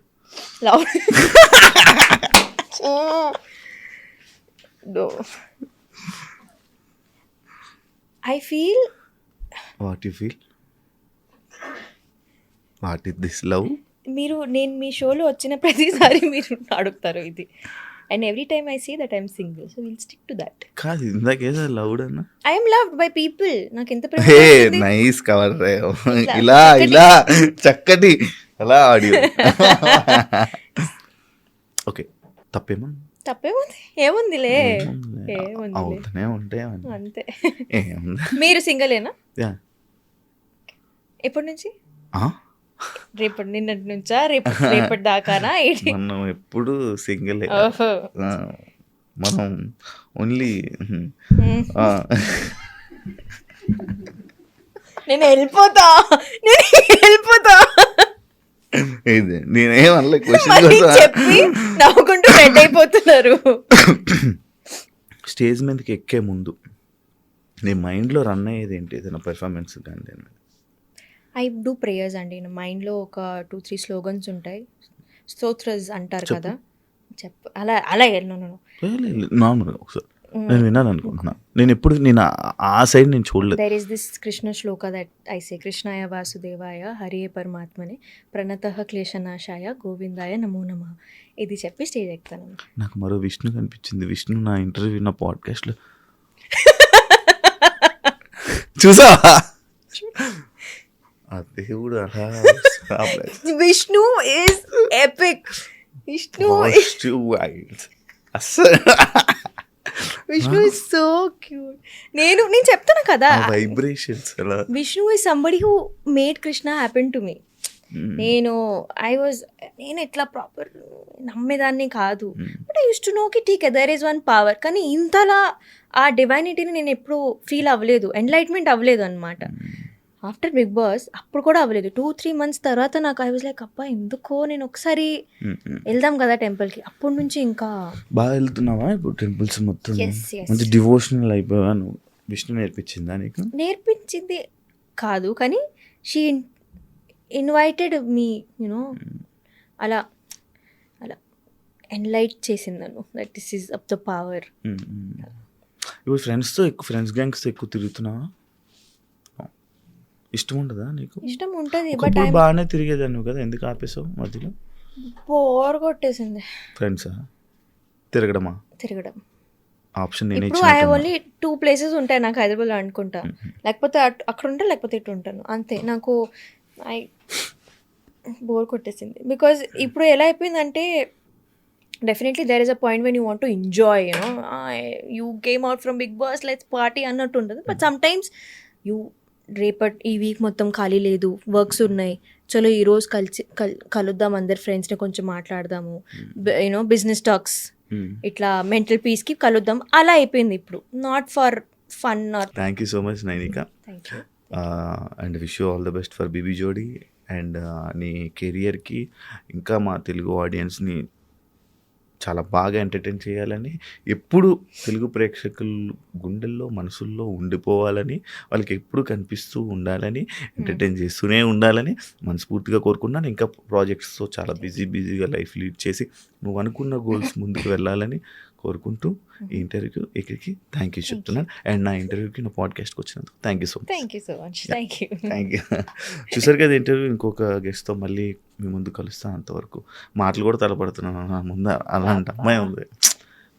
Love no, I feel. What you feel? What is this love? నేను మీ షోలో వచ్చిన ప్రతిసారి మీరు అడుగుతారు ఇది. And every time I see that I'm single, so will stick to that. కాదు ఇందాకేదో లవ్డ్ అన్న. I'm loved by people. నాకు ఎంత ప్రేమ హే వస్తుంది. నైస్ కవర్ రే. ఇట్లా ఇలా చక్కటి- ఇలా చక్కటి అలా ఆడియో. ఓకే తప్పేమన్నా? తప్పేముంది, ఏముందిలే, ఏముందిలే. అవుతూనే ఉంటాయి అవన్నీ. అంతే. ఏముంది? మీరు సింగిలేనా యా. ఎప్పటి నుంచి? ఆ? రేపటి నిన్నటి నుంచా, రేపటి దాకానా ఏంటి? మనం ఎప్పుడు సింగిల్. ఓహో. మనం ఓన్లీ నేను వెళ్ళిపోతా. ఇది నేనేమనలే క్వశ్చన్ మళ్ళీ కోసం. చెప్పి నవ్వుకుంటూ రెడ్ అయిపోతున్నారు. స్టేజ్ మీదకి ఎక్కే ముందు నీ మైండ్లో రన్ అయ్యేది ఏంటి? ఏదైనా పెర్ఫార్మెన్స్ కానీ దేని మీద? ఐ డూ ప్రేయర్స్ అండి. నా మైండ్లో ఒక 2-3 స్లోగన్స్ ఉంటాయి. స్తోత్రస్ అంటారు కదా, అలా నార్మల్గా ఒకసారి నేను విన్నాను అనుకుంటున్నా. నేను ఆ సైడ్ నేను చూడలేదు. There is this Krishna Shloka that I say, కృష్ణాయ వాసుదేవాయ హరే పరమాత్మనే ప్రణతః క్లేశనాశాయ గోవిందాయ నమో నమః. ఇది చెప్పి స్టేజ్ ఎక్కుతాను. నాకు మరో విష్ణు కనిపించింది. విష్ణు నా ఇంటర్వ్యూ నా పాడ్కాస్ట్లో చూసావా? ఆ దేవుడు అలా Vishnu is epic. Vishnu is so cute. నేను చెప్తాను కదా, వైబ్రేషన్స్ అలా. Vishnu is somebody who made Krishna happen to me. నేను ఎట్లా ప్రాపర్ నమ్మేదాన్ని కాదు, but I use to know కి ఠీక్ దర్ ఈస్ వన్ పవర్. కానీ ఇంతలా ఆ డివైనిటీని నేను ఎప్పుడు ఫీల్ అవ్వలేదు, ఎన్లైట్మెంట్ అవ్వలేదు అనమాట. ఆఫ్టర్ బిగ్ బాస్ అప్పుడు కూడా అవ్వలేదు. 2-3 months తర్వాత నాకు ఐ వాజ్ లైక్, అబ్బా ఎందుకో నేను ఒకసారి వెళ్దాం కదా టెంపుల్కి. అప్పటి నుంచి ఇంకా బాగా వెళ్తున్నావా ఇప్పుడు టెంపుల్స్ మొత్తం? Yes, yes. మంచి డివోషనల్ అయిపోయావా నువ్వు? విష్ణు నేర్పించిందా నీకు? నేర్పించింది కాదు, కానీ షీ ఇన్వైటెడ్ మీ యూనో, అలా ఎన్లైట్ చేసింది నన్ను, that this is up the power. ఇప్పుడు ఫ్రెండ్స్ గ్యాంగ్స్తో ఎక్కువ తిరుగుతున్నావా? ఇష్టం ఉండదా నీకు? ఇష్టం ఉంటుంది, బట్ ఒకప్పుడు బాగానే తిరిగేదాన్ని నువ్వు కదా, ఎందుకు ఆపేసావు మధ్యలో? బోర్ కొట్టేసింది. ఫ్రెండ్సా తిరగడం ఆప్షన్ నేనే ఇప్పుడు ఐ ఓన్లీ 2 places ఉంటాయి నాకు హైదరాబాద్లో అనుకుంటా. లేకపోతే అక్కడ ఉంటాను, లేకపోతే ఇటు ఉంటాను, అంతే. నాకు బోర్ కొట్టేసింది. బికాజ్ ఇప్పుడు ఎలా అయిపోయిందంటే, definitely there is a point when you want to enjoy, you came out from Bigg Boss, let's party అన్నట్టు ఉంటుంది. బట్ సమ్ టైమ్స్ ఈ వీక్ మొత్తం ఖాళీ లేదు, వర్క్స్ ఉన్నాయి, చలో ఈరోజు కలుద్దాం అందరు ఫ్రెండ్స్ని, కొంచెం మాట్లాడదాము, బిజినెస్ టాక్స్, ఇట్లా మెంటల్ పీస్కి కలుద్దాం, అలా అయిపోయింది ఇప్పుడు. Not for fun. Thank you so much Nainika. Thank you. And wish you all the best for BB Jodi. And నీ కెరియర్కి ఇంకా మా తెలుగు ఆడియన్స్ని చాలా బాగా ఎంటర్టైన్ చేయాలని, ఎప్పుడు తెలుగు ప్రేక్షకుల గుండెల్లో మనసుల్లో ఉండిపోవాలని, వాళ్ళకి ఎప్పుడు కనిపిస్తూ ఉండాలని, ఎంటర్టైన్ చేస్తూనే ఉండాలని మనస్ఫూర్తిగా కోరుకున్నాను. ఇంకా ప్రాజెక్ట్స్తో చాలా బిజీగా లైఫ్ లీడ్ చేసి నువ్వు అనుకున్న గోల్స్ ముందుకు వెళ్ళాలని కోరుకుంటూ ఈ ఇంటర్వ్యూకి ఇక్కడికి థ్యాంక్ యూ చెప్తున్నాను. అండ్ నా ఇంటర్వ్యూకి నా పాడ్కాస్ట్కి వచ్చినందుకు thank you so much. Thank you so much. Thank you. చూసారు కదా ఇంటర్వ్యూ. ఇంకొక గెస్ట్తో మళ్ళీ మీ ముందు కలుస్తాను. అంతవరకు మాటలు కూడా తలపడుతున్నాను నా ముందు, అలాంటి అమ్మాయి ఉంది.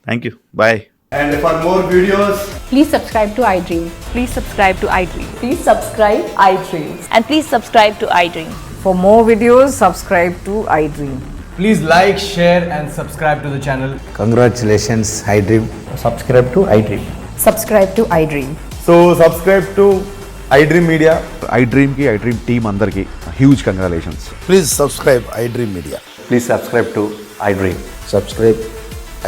Thank you, bye. And for more videos, Please subscribe to iDream. Please subscribe to iDream. Please subscribe iDream. And please subscribe to iDream. For more videos, subscribe to iDream. please like, share and subscribe to the channel. Congratulations, iDream. Subscribe to iDream. Subscribe to iDream. So subscribe to iDream Media. iDream ki iDream team andarki huge congratulations. Please subscribe iDream Media. Please subscribe to iDream. Subscribe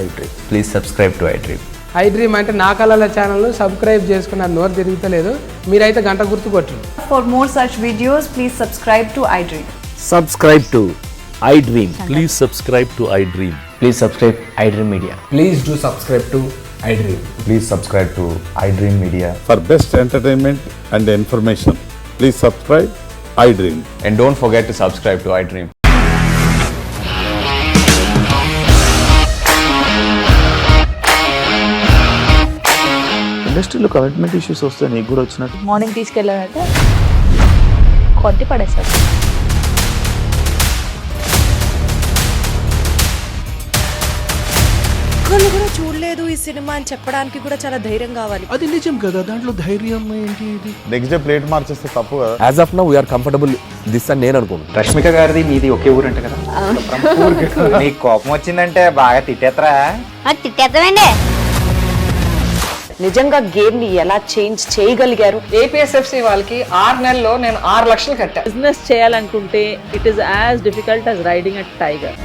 iDream. Please subscribe to iDream. iDream అంటే నా కళల ఛానల్ సబ్స్క్రైబ్ చేసుకున్న నోరు తిరుగుతలేదు, మీరైతే గంట గుర్తు కొట్టండి. For more such videos, please subscribe to iDream. Subscribe to iDream. Please subscribe to iDream. Please subscribe iDream Media. Please do subscribe to iDream. Please subscribe to iDream Media. For best entertainment and information, please subscribe iDream. And don't forget to subscribe to iDream. ఇండస్ట్రీలో కమిట్మెంట్ ఇష్యూస్ వస్తే నీకు కూడా వచ్చినట్టు మార్నింగ్ తీసుకెళ్ళాలంటే కొట్టి పడేస్తారు. చూడలేదు ఈ సినిమా అని చెప్పడానికి కూడా చాలా ధైర్యం కావాలి. అది నిజం కదా, దాంట్లో ధైర్యం ఏంటి? ఇది నెక్స్ట్ డే ప్లేట్ మార్చేస్తే తప్పు కదా. As of now we are comfortable this అని నేను అనుకుంటున్నాను. రష్మిక గారిది మీది ఒకే ఊరు అంట కదా. నీకు కోపం వచ్చిందంటే బాగా తిట్టేత్తరా? తిట్టేద్దామండి. నిజంగా గేమ్ ని ఎలా చేంజ్ చేయగలిగారు? ఏపీఎస్ఎఫ్సి వాళ్ళకి 6 నెలల్లో నేను 6 లక్షలు కట్టా. బిజినెస్ చేయాలనుకుంటే it is as difficult as riding a tiger.